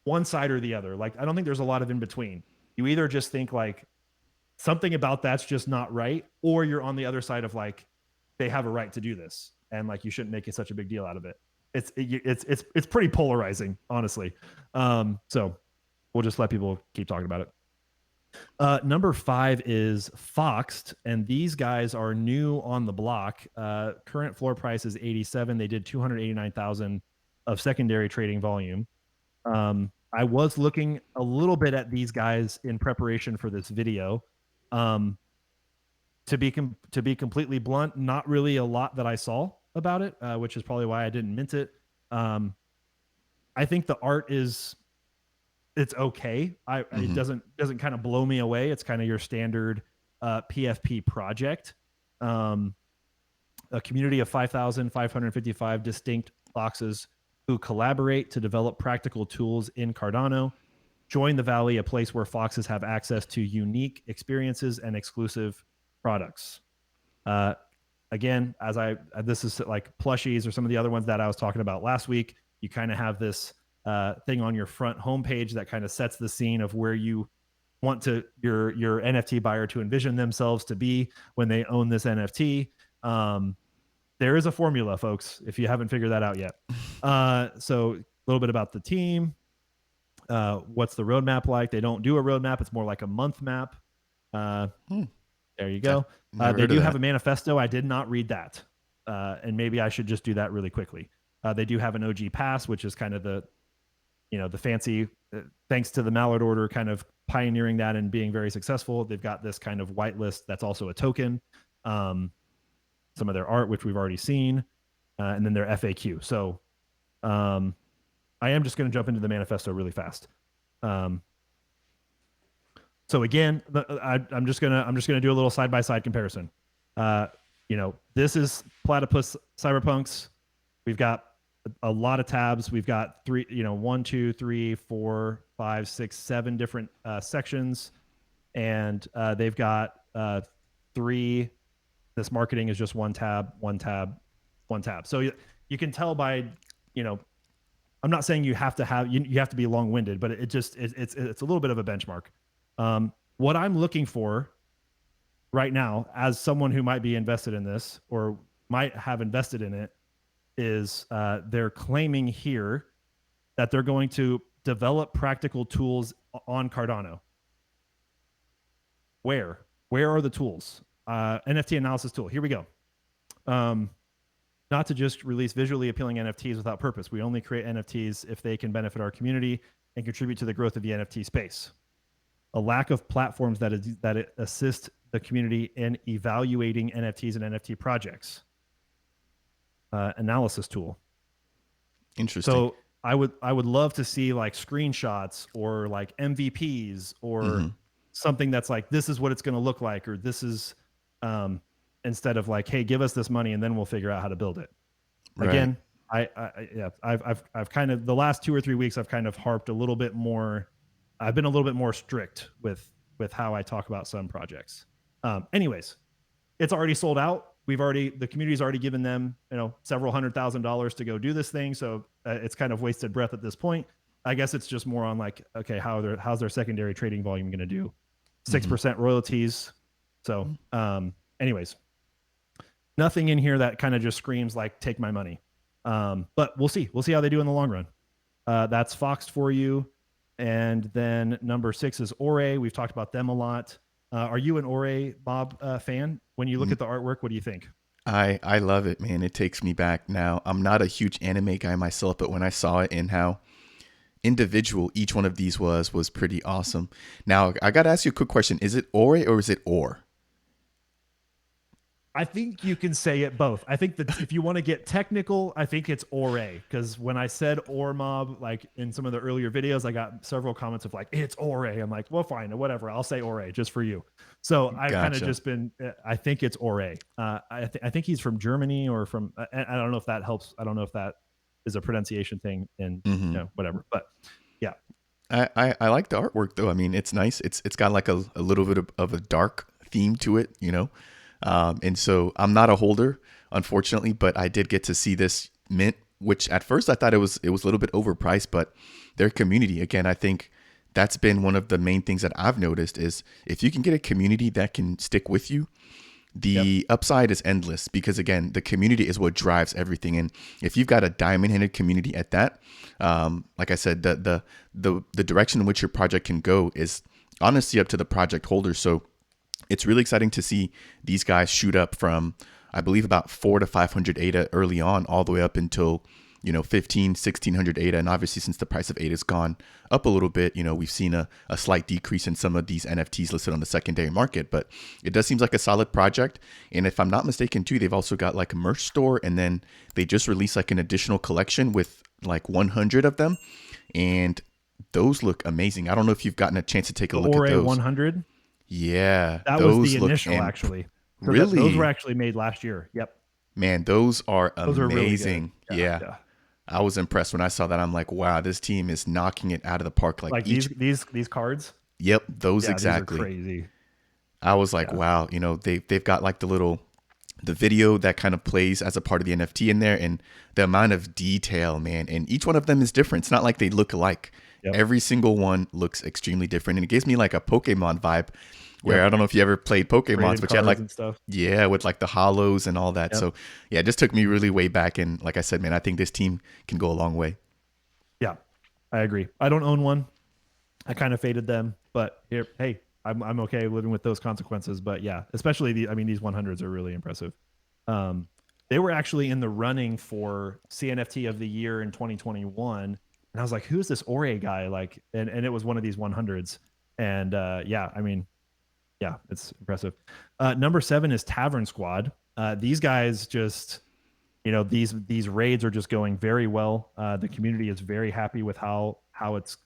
one side or the other. Like, I don't think there's a lot of in between. You either just think like something about that's just not right, or you're on the other side of like, they have a right to do this. And like, you shouldn't make it such a big deal out of it. It's pretty polarizing, honestly. So we'll just let people keep talking about it. Number 5 is Foxed, and these guys are new on the block. Current floor price is 87. They did 289,000 of secondary trading volume. I was looking a little bit at these guys in preparation for this video. To be completely blunt, not really a lot that I saw about it, which is probably why I didn't mint it. I think the art is it's okay. It doesn't kind of blow me away. It's kind of your standard PFP project. A community of 5,555 distinct foxes who collaborate to develop practical tools in Cardano. Join the Valley, a place where foxes have access to unique experiences and exclusive products. Again, this is like plushies or some of the other ones that I was talking about last week. You kind of have this thing on your front homepage that kind of sets the scene of where you want your NFT buyer to envision themselves to be when they own this NFT. There is a formula, folks, if you haven't figured that out yet. So a little bit about the team. What's the roadmap like? They don't do a roadmap. It's more like a month map. There you go. They do have a manifesto. I did not read that. And maybe I should just do that really quickly. They do have an OG pass, which is kind of the fancy, thanks to the Mallard Order kind of pioneering that and being very successful. They've got this kind of whitelist that's also a token. Some of their art, which we've already seen, and then their FAQ. So I am just going to jump into the manifesto really fast. So again, I'm just gonna do a little side by side comparison. This is Platypus Cyberpunks. We've got a lot of tabs. We've got 1, 2, 3, 4, 5, 6, 7 different sections, and they've got 3. This marketing is just one tab. So you can tell by, I'm not saying you have to have you have to be long winded, but it's a little bit of a benchmark. What I'm looking for right now, as someone who might be invested in this or might have invested in it, is they're claiming here that they're going to develop practical tools on Cardano. Where are the tools? NFT analysis tool. Here we go. Not to just release visually appealing NFTs without purpose. We only create NFTs if they can benefit our community and contribute to the growth of the NFT space. A lack of platforms that assist the community in evaluating NFTs and NFT projects. Analysis tool. Interesting. So I would love to see like screenshots or like MVPs or something that's like, this is what it's going to look like, or this is instead of like, hey, give us this money and then we'll figure out how to build it. Right. Again, I've kind of the last 2 or 3 weeks I've kind of harped a little bit more. I've been a little bit more strict with how I talk about some projects. Anyways, it's already sold out. The community's already given them, several $100,000 to go do this thing. So it's kind of wasted breath at this point. I guess it's just more on like, okay, how's their secondary trading volume going to do? 6% royalties. So, anyways, nothing in here that kind of just screams like, take my money. But we'll see how they do in the long run. That's Foxed for you. And then number 6 is Ore. We've talked about them a lot. Are you an OreMob fan? When you look at the artwork, what do you think? I love it, man. It takes me back. Now, I'm not a huge anime guy myself, but when I saw it and how individual each one of these was pretty awesome. Now, I got to ask you a quick question. Is it Ore or is it Ore? I think you can say it both. I think that if you want to get technical, I think it's Ore, because when I said OreMob, like in some of the earlier videos, I got several comments of like, it's Ore. I'm like, well, fine, whatever. I'll say Ore just for you. So I've kind of just been, I think it's Ore. I think he's from Germany or from, I don't know if that helps. I don't know if that is a pronunciation thing and whatever, but yeah. I like the artwork though. I mean, it's nice. It's got like a little bit of a dark theme to it, and so I'm not a holder, unfortunately, but I did get to see this mint, which at first I thought it was a little bit overpriced, but their community, again, I think that's been one of the main things that I've noticed is if you can get a community that can stick with you, the upside is endless, because again, the community is what drives everything. And if you've got a diamond-handed community at that, like I said, the direction in which your project can go is honestly up to the project holders. So it's really exciting to see these guys shoot up from, I believe, about 400 to 500 ADA early on, all the way up until, 15, 1600 ADA. And obviously, since the price of ADA has gone up a little bit, we've seen a slight decrease in some of these NFTs listed on the secondary market. But it does seem like a solid project. And if I'm not mistaken, too, they've also got like a merch store. And then they just released like an additional collection with like 100 of them. And those look amazing. I don't know if you've gotten a chance to take a look at those. 100? Yeah. That was the initial, actually. So really? Those were actually made last year. Yep. Man, those are amazing. Really yeah. I was impressed when I saw that. I'm like, wow, this team is knocking it out of the park. Like these cards? Yep, those exactly. These are crazy. I was like, wow, they've got like the video that kind of plays as a part of the NFT in there, and the amount of detail, man. And each one of them is different. It's not like they look alike. Yep. Every single one looks extremely different. And it gives me like a Pokemon vibe where I don't know if you ever played Pokemons, but you had like, with like the hollows and all that. Yep. So yeah, it just took me really way back. And like I said, man, I think this team can go a long way. Yeah, I agree. I don't own one. I kind of faded them, but hey, I'm okay living with those consequences. But yeah, especially these 100s are really impressive. They were actually in the running for CNFT of the year in 2021. And I was like, who's this Ore guy? Like, and it was one of these 100s. And yeah, it's impressive. Number 7 is Tavern Squad. These guys just, these raids are just going very well. The community is very happy with how it's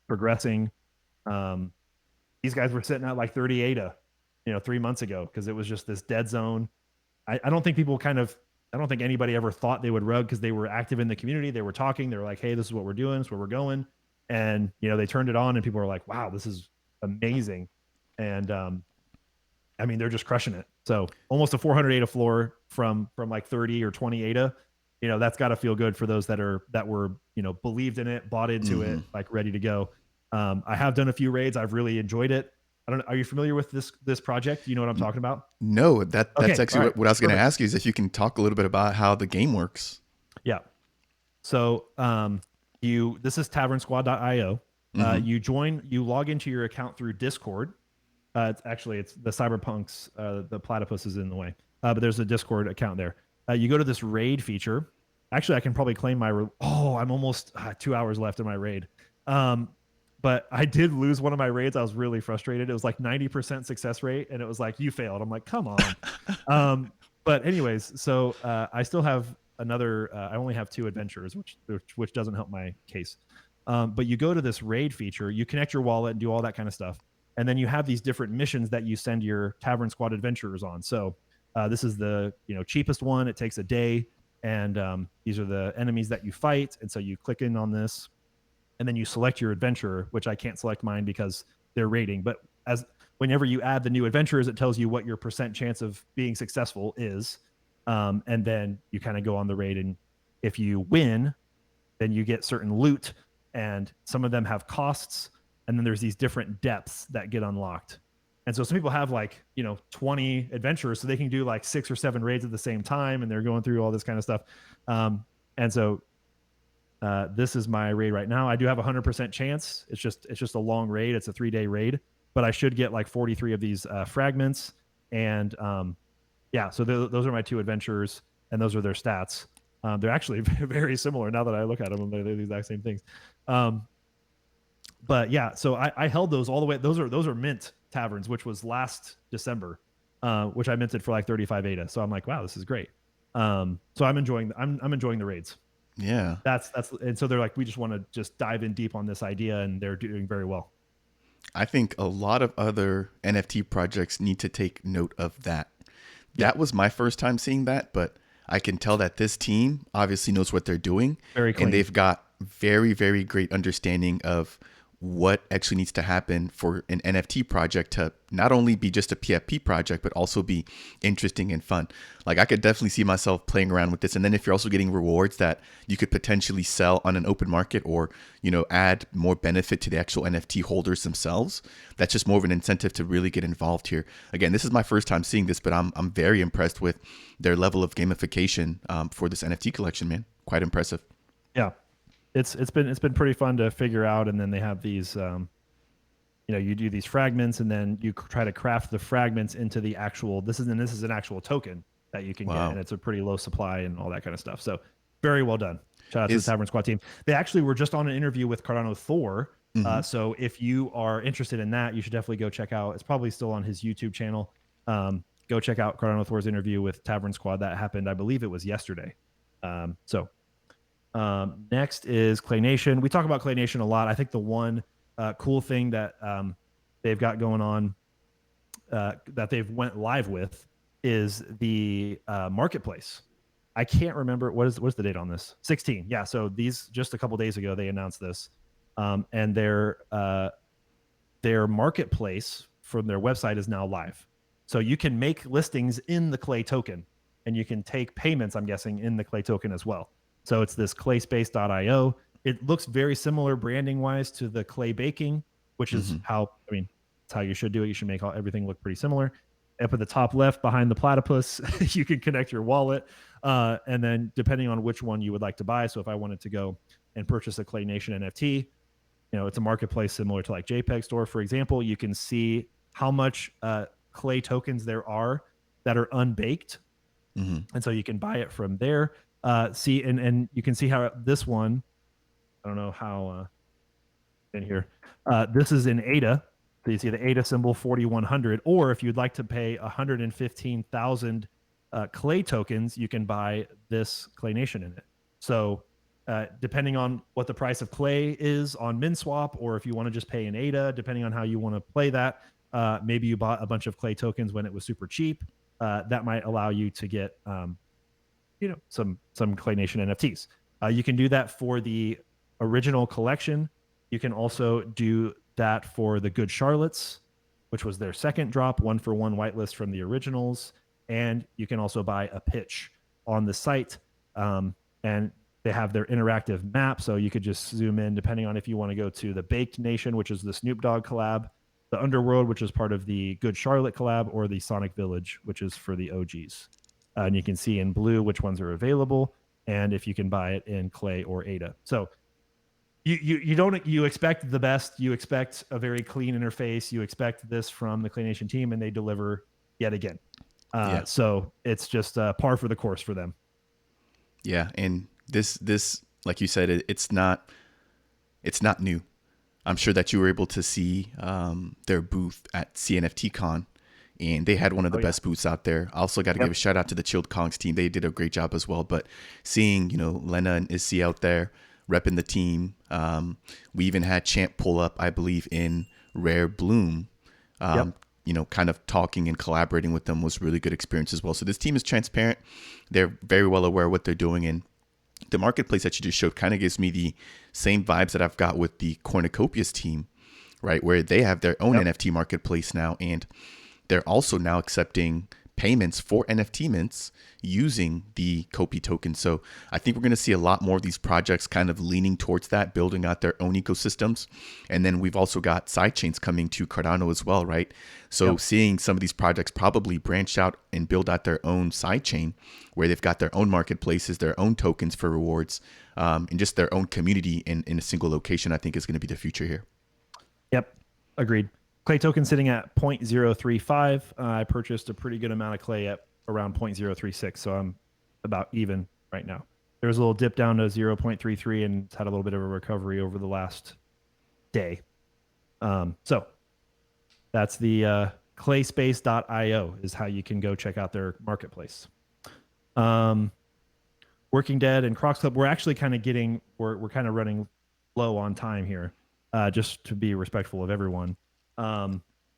progressing. These guys were sitting at like 30 ADA, 3 months ago, because it was just this dead zone. I don't think I don't think anybody ever thought they would rug, because they were active in the community. They were talking. They were like, hey, this is what we're doing. This is where we're going. And, they turned it on and people were like, wow, this is amazing. And they're just crushing it. So almost a 400 ADA floor from like 30 or 20 ADA, that's got to feel good for those that were, believed in it, bought into it, like ready to go. I have done a few raids. I've really enjoyed it. I don't know. Are you familiar with this project? Do you know what I'm talking about? No, that's okay, actually what I was going to ask you, is if you can talk a little bit about how the game works. Yeah. So this is tavernsquad.io. You log into your account through Discord. It's the Cyberpunks, the Platypus is in the way. But there's a Discord account there. You go to this raid feature. Actually, I can probably claim I'm almost 2 hours left in my raid. But I did lose one of my raids. I was really frustrated. It was like 90% success rate, and it was like, you failed. I'm like, come on. But anyways, so I still have another. I only have 2 adventurers, which doesn't help my case. But you go to this raid feature, you connect your wallet and do all that kind of stuff. And then you have these different missions that you send your Tavern Squad adventurers on. So this is the cheapest one. It takes a day. And these are the enemies that you fight. And so you click in on this. And then you select your adventurer, which I can't select mine because they're raiding. But whenever you add the new adventurers, it tells you what your % chance of being successful is. And then you kind of go on the raid. And if you win, then you get certain loot. And some of them have costs. And then there's these different depths that get unlocked. And so some people have 20 adventurers, so they can do like 6 or 7 raids at the same time. And they're going through all this kind of stuff. And so this is my raid right now. I do have 100% chance. It's just a long raid. It's a 3-day raid, but I should get like 43 of these fragments. And so those are my 2 adventurers, and those are their stats. They're actually very similar now that I look at them. They're the exact same things. But yeah, so I held those all the way. Those are mint taverns, which was last December, which I minted for like 35 ADA. So I'm like, wow, this is great. So I'm enjoying the raids. Yeah. And so they're like, we just want to just dive in deep on this idea, and they're doing very well. I think a lot of other NFT projects need to take note of that. That was my first time seeing that, but I can tell that this team obviously knows what they're doing. Very clean. And they've got very, very great understanding of what actually needs to happen for an NFT project to not only be just a PFP project, but also be interesting and fun. Like, I could definitely see myself playing around with this. And then if you're also getting rewards that you could potentially sell on an open market, or, add more benefit to the actual NFT holders themselves, that's just more of an incentive to really get involved here. Again, this is my first time seeing this, but I'm very impressed with their level of gamification for this NFT collection, man. Quite impressive. Yeah. It's been pretty fun to figure out. And then they have these you do these fragments and then you try to craft the fragments into the actual, this is an actual token that you can get, Wow. and it's a pretty low supply and all that kind of stuff. So very well done. Shout out to the Is Tavern Squad team. They actually were just on an interview with Cardano Thor. mhm. So if you are interested in that, you should definitely go check out. It's probably still on his YouTube channel. Go check out Cardano Thor's interview with Tavern Squad. That happened, I believe it was yesterday. Next is Clay Nation. We talk about Clay Nation a lot. I think the one cool thing that they've got going on that they've went live with is the marketplace. I can't remember what's the date on this. 16. Yeah. So these just a couple days ago they announced this, and their marketplace from their website is now live. So you can make listings in the Clay token, and you can take payments, I'm guessing, in the Clay token as well. So it's this clayspace.io. It looks very similar branding wise to the Clay baking, which is how, it's how you should do it. You should make everything look pretty similar. Up at the top left behind the platypus, you can connect your wallet. And then depending on which one you would like to buy. So if I wanted to go and purchase a Clay Nation NFT, it's a marketplace similar to like JPEG Store, for example. You can see how much Clay tokens there are that are unbaked. And so you can buy it from there. See, and you can see how this one, I don't know how in here. This is in ADA. So you see the ADA symbol 4100, or if you'd like to pay 115,000 Clay tokens, you can buy this Clay Nation in it. So depending on what the price of Clay is on MinSwap, or if you want to just pay in ADA, depending on how you want to play that, maybe you bought a bunch of Clay tokens when it was super cheap. That might allow you to get some Clay Nation NFTs. You can do that for the original collection. You can also do that for the Good Charlottes, which was their second drop, 1-for-1 whitelist from the originals. And you can also buy a pitch on the site. And they have their interactive map, so you could just zoom in depending on if you want to go to the Baked Nation, which is the Snoop Dogg collab, the Underworld, which is part of the Good Charlotte collab, or the Sonic Village, which is for the OGs. And you can see in blue which ones are available, and if you can buy it in Clay or ADA. So you expect the best. You expect a very clean interface. You expect this from the Clay Nation team, and they deliver yet again. So it's just par for the course for them. Yeah, and this like you said, it's not new. I'm sure that you were able to see their booth at CNFT and they had one of the best booths out there. I also got to give a shout out to the Chilled Kongs team. They did a great job as well. But seeing, Lena and Issy out there repping the team. We even had Champ pull up, I believe, in Rare Bloom. Kind of talking and collaborating with them was really good experience as well. So this team is transparent. They're very well aware of what they're doing. And the marketplace that you just showed kind of gives me the same vibes that I've got with the Cornucopias team, right? Where they have their own NFT marketplace now. And they're also now accepting payments for NFT mints using the Kopi token. So I think we're going to see a lot more of these projects kind of leaning towards that, building out their own ecosystems. And then we've also got sidechains coming to Cardano as well, right? So seeing some of these projects probably branch out and build out their own sidechain where they've got their own marketplaces, their own tokens for rewards, and just their own community in a single location, I think is going to be the future here. Yep, agreed. Clay token sitting at 0.035. I purchased a pretty good amount of Clay at around 0.036, so I'm about even right now. There was a little dip down to 0.33 and it's had a little bit of a recovery over the last day. So that's the clayspace.io is how you can go check out their marketplace. Working Dead and Crocs Club, we're actually kind of we're kind of running low on time here, just to be respectful of everyone.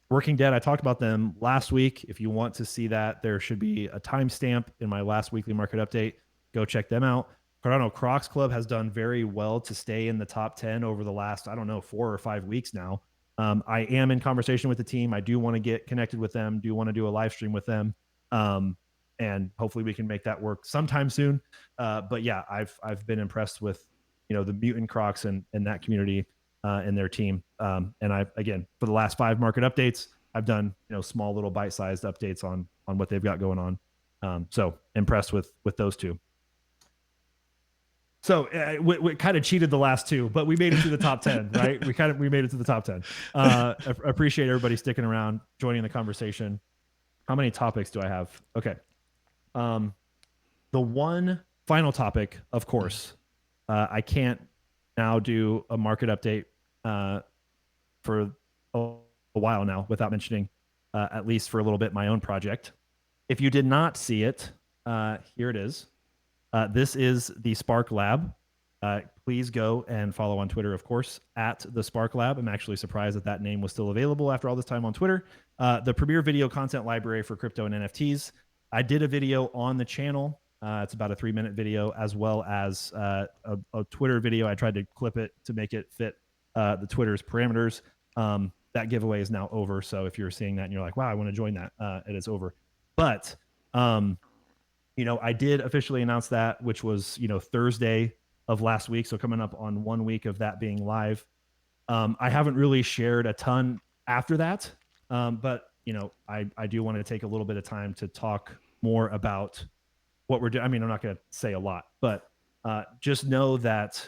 Working Dead, I talked about them last week. If you want to see that, there should be a timestamp in my last weekly market update. Go check them out. Cardano Crocs Club has done very well to stay in the top 10 over the last, 4 or 5 weeks now. I am in conversation with the team. I do want to get connected with them, do want to do a live stream with them. And hopefully we can make that work sometime soon. But yeah, I've been impressed with, the Mutant Crocs and that community. And their team. And I, again, for the last 5 market updates, I've done, small little bite-sized updates on what they've got going on. So impressed with those two. So we kind of cheated the last two, but we made it to the top 10, right? We made it to the top 10. Appreciate everybody sticking around, joining the conversation. How many topics do I have? Okay. The one final topic, of course, I can't now do a market update for a while now without mentioning, at least for a little bit, my own project. If you did not see it, here it is. This is the Spark Lab. Please go and follow on Twitter, of course, at the Spark Lab. I'm actually surprised that that name was still available after all this time on Twitter. The premier video content library for crypto and NFTs. I did a video on the channel. It's about a 3-minute video, as well as a Twitter video. I tried to clip it to make it fit the Twitter's parameters. That giveaway is now over. So if you're seeing that and you're like, wow, I want to join that, it is over. But I did officially announce that, which was, Thursday of last week. So coming up on 1 week of that being live. I haven't really shared a ton after that. But, I do want to take a little bit of time to talk more about what we're doing. I mean, I'm not going to say a lot, but just know that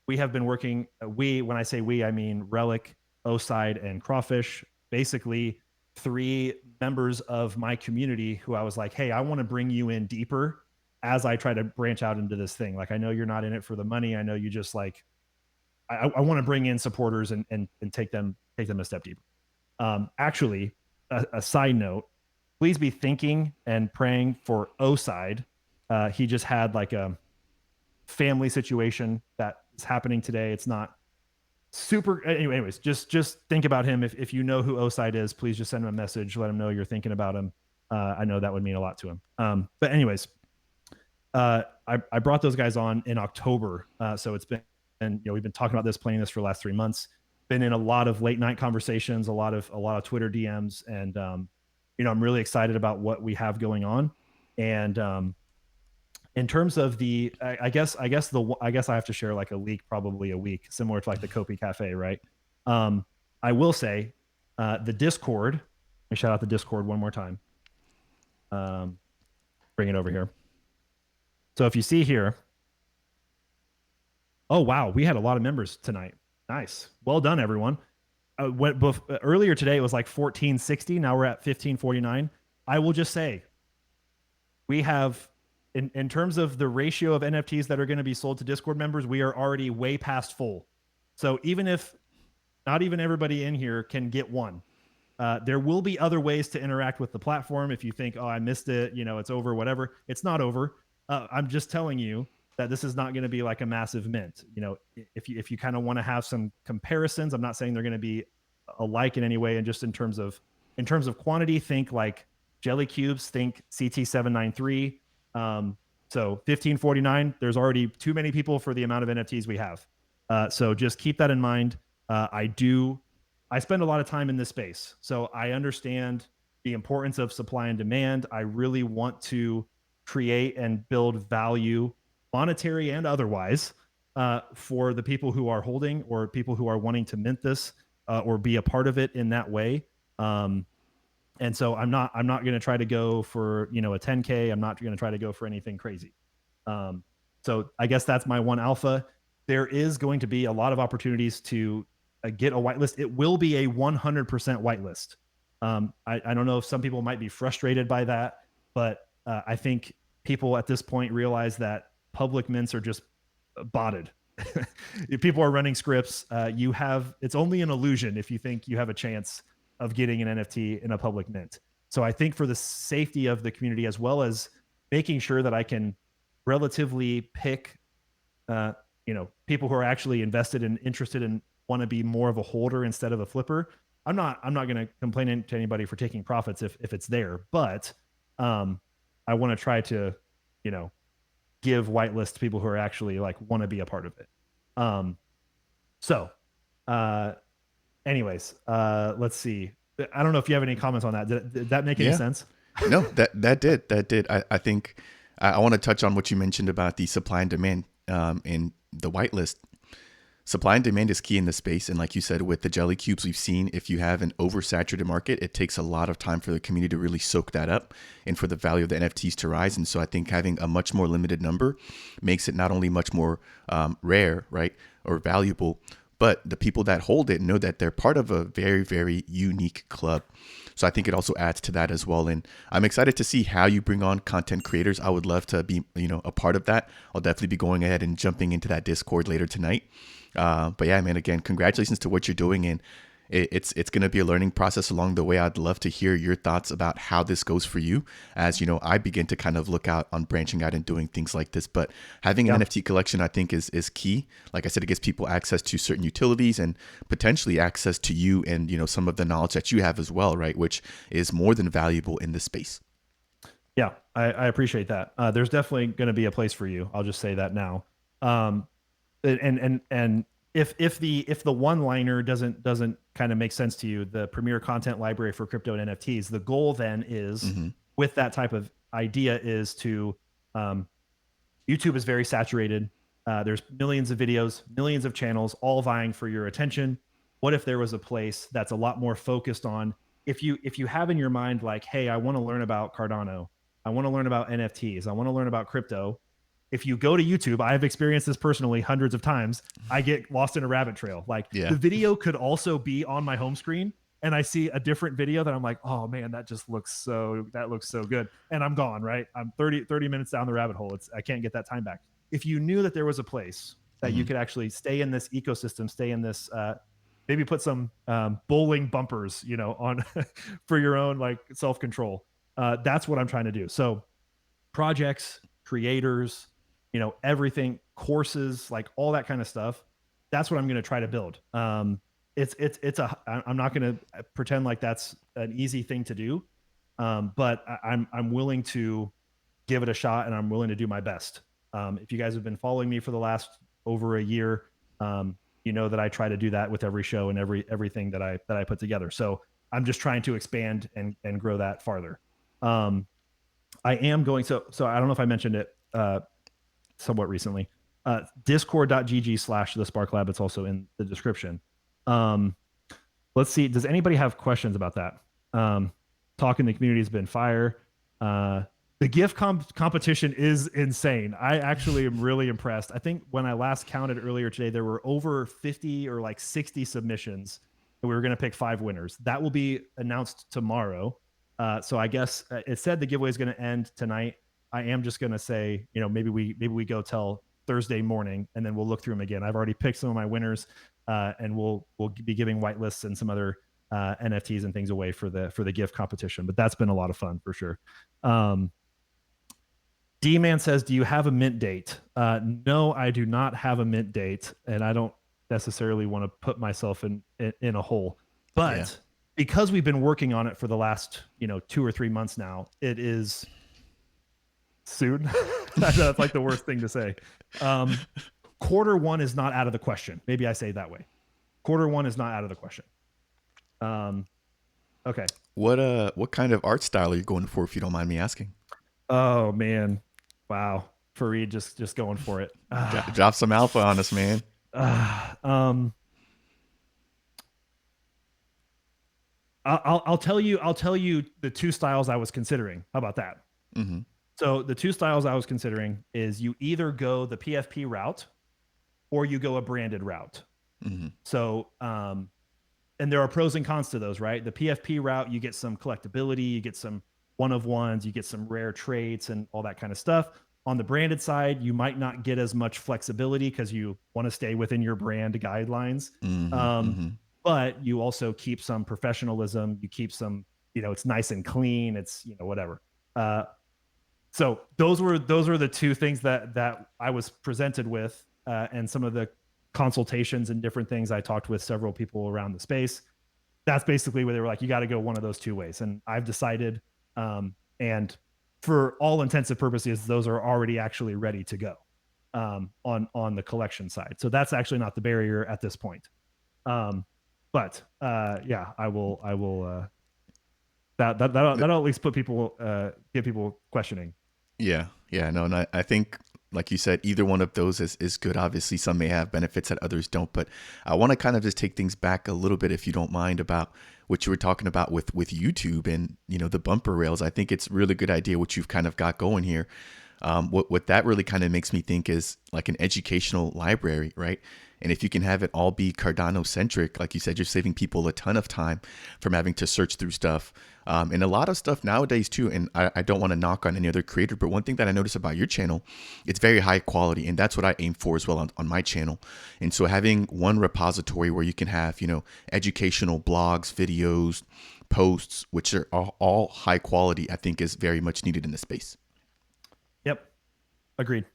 we have been working. When I say we, I mean Relic, Oside, and Crawfish, basically 3 members of my community who I was like, hey, I want to bring you in deeper as I try to branch out into this thing. Like, I know you're not in it for the money. I know you just like, I want to bring in supporters and take them a step deeper. Actually, a side note, please be thinking and praying for Oside. He just had like a family situation that is happening today. It's not super. Anyways, just think about him. If you know who Oside is, please just send him a message. Let him know you're thinking about him. I know that would mean a lot to him. But anyways, I brought those guys on in October. So it's been, and we've been talking about this, planning this for the last 3 months. Been in a lot of late night conversations, a lot of Twitter DMs, and I'm really excited about what we have going on. And in terms of the, I guess I have to share like a leak probably a week, similar to like the Kopi Cafe, right? I will say the Discord. Let me shout out the Discord one more time. Bring it over here. So if you see here, oh wow, we had a lot of members tonight. Nice, well done, everyone. Earlier today it was like 1460. Now we're at 1549. I will just say, we have, in terms of the ratio of NFTs that are going to be sold to Discord members, we are already way past full. So even if not even everybody in here can get one, there will be other ways to interact with the platform. If you think, oh, I missed it, it's over, whatever, it's not over. I'm just telling you that this is not going to be like a massive mint. If you kind of want to have some comparisons, I'm not saying they're going to be alike in any way. And just in terms of quantity, think like Jelly Cubes, think CT793. So 1549, there's already too many people for the amount of NFTs we have. So just keep that in mind. I spend a lot of time in this space, so I understand the importance of supply and demand. I really want to create and build value, monetary and otherwise, for the people who are holding or people who are wanting to mint this, or be a part of it in that way. And so I'm not going to try to go for, a 10K. I'm not going to try to go for anything crazy. So I guess that's my one alpha. There is going to be a lot of opportunities to get a whitelist. It will be a 100% whitelist. I don't know if some people might be frustrated by that, but I think people at this point realize that public mints are just botted. If people are running scripts, it's only an illusion if you think you have a chance of getting an NFT in a public mint. So I think for the safety of the community, as well as making sure that I can relatively pick, people who are actually invested and interested and want to be more of a holder instead of a flipper. I'm not going to complain to anybody for taking profits if it's there, but I want to try to, give whitelist to people who are actually like want to be a part of it. Anyways, let's see. I don't know if you have any comments on that. Did that make any sense? No, that did. I think I want to touch on what you mentioned about the supply and demand in the whitelist. Supply and demand is key in this space. And like you said, with the jelly cubes, we've seen if you have an oversaturated market, it takes a lot of time for the community to really soak that up and for the value of the NFTs to rise. And so I think having a much more limited number makes it not only much more rare, right, or valuable, but the people that hold it know that they're part of a very, very unique club. So I think it also adds to that as well. And I'm excited to see how you bring on content creators. I would love to be, a part of that. I'll definitely be going ahead and jumping into that Discord later tonight. But yeah, man, again, congratulations to what you're doing. And it's going to be a learning process along the way. I'd love to hear your thoughts about how this goes for you as, I begin to kind of look out on branching out and doing things like this. But having an NFT collection, I think is key. Like I said, it gives people access to certain utilities and potentially access to you and, some of the knowledge that you have as well, right? Which is more than valuable in this space. Yeah, I appreciate that. There's definitely going to be a place for you. I'll just say that now. And if the one liner doesn't kind of make sense to you, the premier content library for crypto and NFTs, the goal then is with that type of idea is to YouTube is very saturated. There's millions of videos, millions of channels, all vying for your attention. What if there was a place that's a lot more focused on if you have in your mind like, hey, I want to learn about Cardano, I want to learn about NFTs, I want to learn about crypto. If you go to YouTube, I've experienced this personally hundreds of times. I get lost in a rabbit trail. Like the video could also be on my home screen and I see a different video that I'm like, oh man, that looks so good. And I'm gone, right? I'm 30 minutes down the rabbit hole. I can't get that time back. If you knew that there was a place that you could actually stay in this ecosystem, stay in this, maybe put some bowling bumpers, on for your own like self-control. That's what I'm trying to do. So projects, creators, everything, courses, like all that kind of stuff. That's what I'm going to try to build. I'm not going to pretend like that's an easy thing to do. But I'm willing to give it a shot and I'm willing to do my best. If you guys have been following me for the last over a year, you know that I try to do that with every show and everything that I put together. So I'm just trying to expand and grow that farther. I am going, so I don't know if I mentioned it somewhat recently. Discord.gg/the SparkLab. It's also in the description. Let's see. Does anybody have questions about that? Talking the community has been fire. The gift competition is insane. I actually am really impressed. I think when I last counted earlier today, there were over 50 or like 60 submissions, and we were going to pick 5 winners. That will be announced tomorrow. So I guess it said the giveaway is going to end tonight. I am just going to say, maybe we go till Thursday morning, and then we'll look through them again. I've already picked some of my winners, and we'll be giving whitelists and some other NFTs and things away for the gift competition. But that's been a lot of fun for sure. D-Man says, do you have a mint date? No, I do not have a mint date, and I don't necessarily want to put myself in a hole. But because we've been working on it for the last 2 or 3 months now, it is soon. That's like the worst thing to say. Q1 is not out of the question. Maybe I say it that way. Q1 is not out of the question. Okay. What kind of art style are you going for, if you don't mind me asking? Oh man. Wow. Fareed just going for it. Drop some alpha on us, man. I'll tell you the 2 styles I was considering. How about that? Mm-hmm. So the 2 styles I was considering is you either go the PFP route or you go a branded route. Mm-hmm. So, and there are pros and cons to those, right? The PFP route, you get some collectability, you get some one-of-ones, you get some rare traits and all that kind of stuff. On the branded side, you might not get as much flexibility because you want to stay within your brand guidelines. Mm-hmm. But you also keep some professionalism. You keep some, it's nice and clean. It's, whatever. So those were the 2 things that I was presented with, and some of the consultations and different things. I talked with several people around the space. That's basically where they were like, you got to go one of those 2 ways. And I've decided, and for all intents and purposes, those are already actually ready to go on the collection side. So that's actually not the barrier at this point. But yeah, I will. That'll at least put people, get people questioning. Yeah. No, and I think like you said, either one of those is good. Obviously, some may have benefits that others don't. But I want to kind of just take things back a little bit, if you don't mind, about what you were talking about with YouTube and, you know, the bumper rails. I think it's a really good idea what you've kind of got going here. What that really kind of makes me think is like an educational library, right? And if you can have it all be Cardano centric, like you said, you're saving people a ton of time from having to search through stuff. And a lot of stuff nowadays too. And I don't want to knock on any other creator, but one thing that I notice about your channel, it's very high quality. And that's what I aim for as well on my channel. And so having one repository where you can have, you know, educational blogs, videos, posts, which are all high quality, I think is very much needed in the space. Yep. Agreed.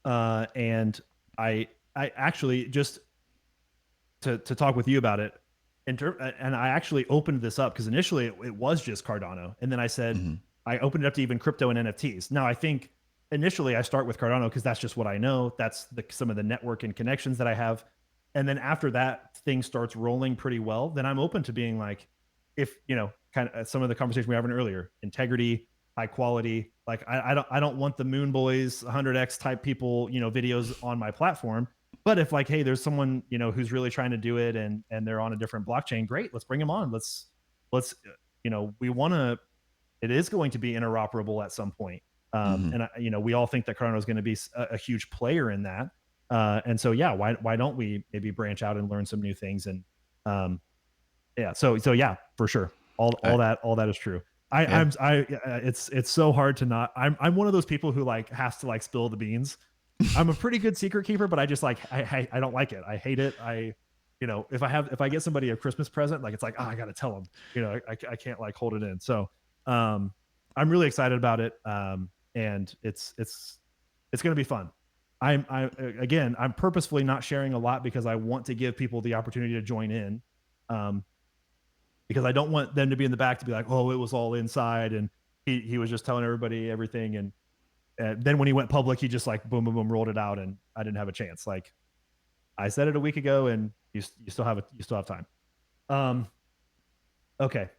And I actually, just to talk with you about it, and I actually opened this up because initially it was just Cardano, and then I said Mm-hmm. I opened it up to even crypto and NFTs. Now I think initially I start with Cardano because that's just what I know. That's some of the network and connections that I have, and then after that thing starts rolling pretty well, then I'm open to being like, if you know, kind of some of the conversation we were having earlier, integrity, high quality. Like I don't want the Moon Boys 100x type people, you know, videos on my platform. But if like, hey, there's someone, you know, who's really trying to do it and they're on a different blockchain, great, let's bring them on. Let's you know, we want to. It is going to be interoperable at some point, Mm-hmm. and you know, we all think that Cardano is going to be a huge player in that. And so yeah, why don't we maybe branch out and learn some new things? And um, yeah, so yeah, for sure, all that is true. Yeah. It's so hard to not. I'm one of those people who like has to like spill the beans. I'm a pretty good secret keeper, but I just like I don't like it. I hate it. You know, if I get somebody a Christmas present, like it's like, oh, I gotta tell them. You know, I can't like hold it in. So um I'm really excited about it. And it's gonna be fun. I'm purposefully not sharing a lot because I want to give people the opportunity to join in. Um because I don't want them to be in the back to be like, oh, it was all inside and he was just telling everybody everything. And then when he went public, he just like boom, boom, boom, rolled it out, and I didn't have a chance. Like I said it a week ago, and you still have it. You still have time. Um, okay.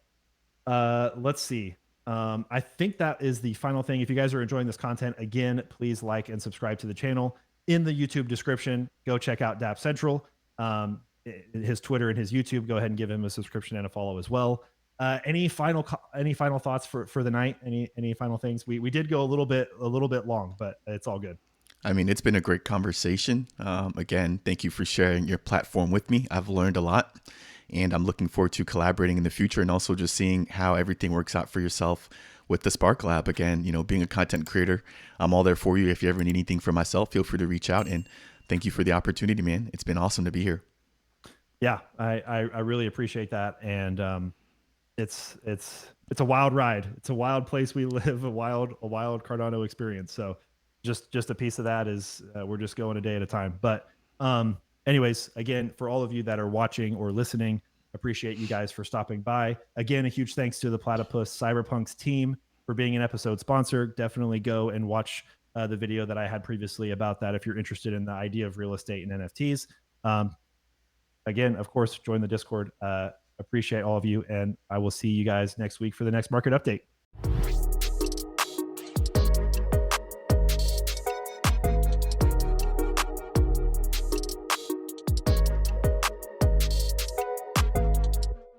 Let's see. I think that is the final thing. If you guys are enjoying this content, again, please like and subscribe to the channel. In the YouTube description, go check out Dap Central. His Twitter and his YouTube. Go ahead and give him a subscription and a follow as well. Any final thoughts for the night? Any final things? We did go a little bit long, but it's all good. I mean, it's been a great conversation. Again, thank you for sharing your platform with me. I've learned a lot, and I'm looking forward to collaborating in the future and also just seeing how everything works out for yourself with the Spark Lab. Again, you know, being a content creator, I'm all there for you. If you ever need anything for myself, feel free to reach out. And thank you for the opportunity, man. It's been awesome to be here. Yeah, I really appreciate that, and it's a wild ride. It's a wild place we live, a wild Cardano experience. So just a piece of that is we're just going a day at a time. But anyways, again, for all of you that are watching or listening, appreciate you guys for stopping by. Again, a huge thanks to the Platypus Cyberpunks team for being an episode sponsor. Definitely go and watch the video that I had previously about that if you're interested in the idea of real estate and NFTs. Again, of course, join the Discord. Appreciate all of you, and I will see you guys next week for the next market update.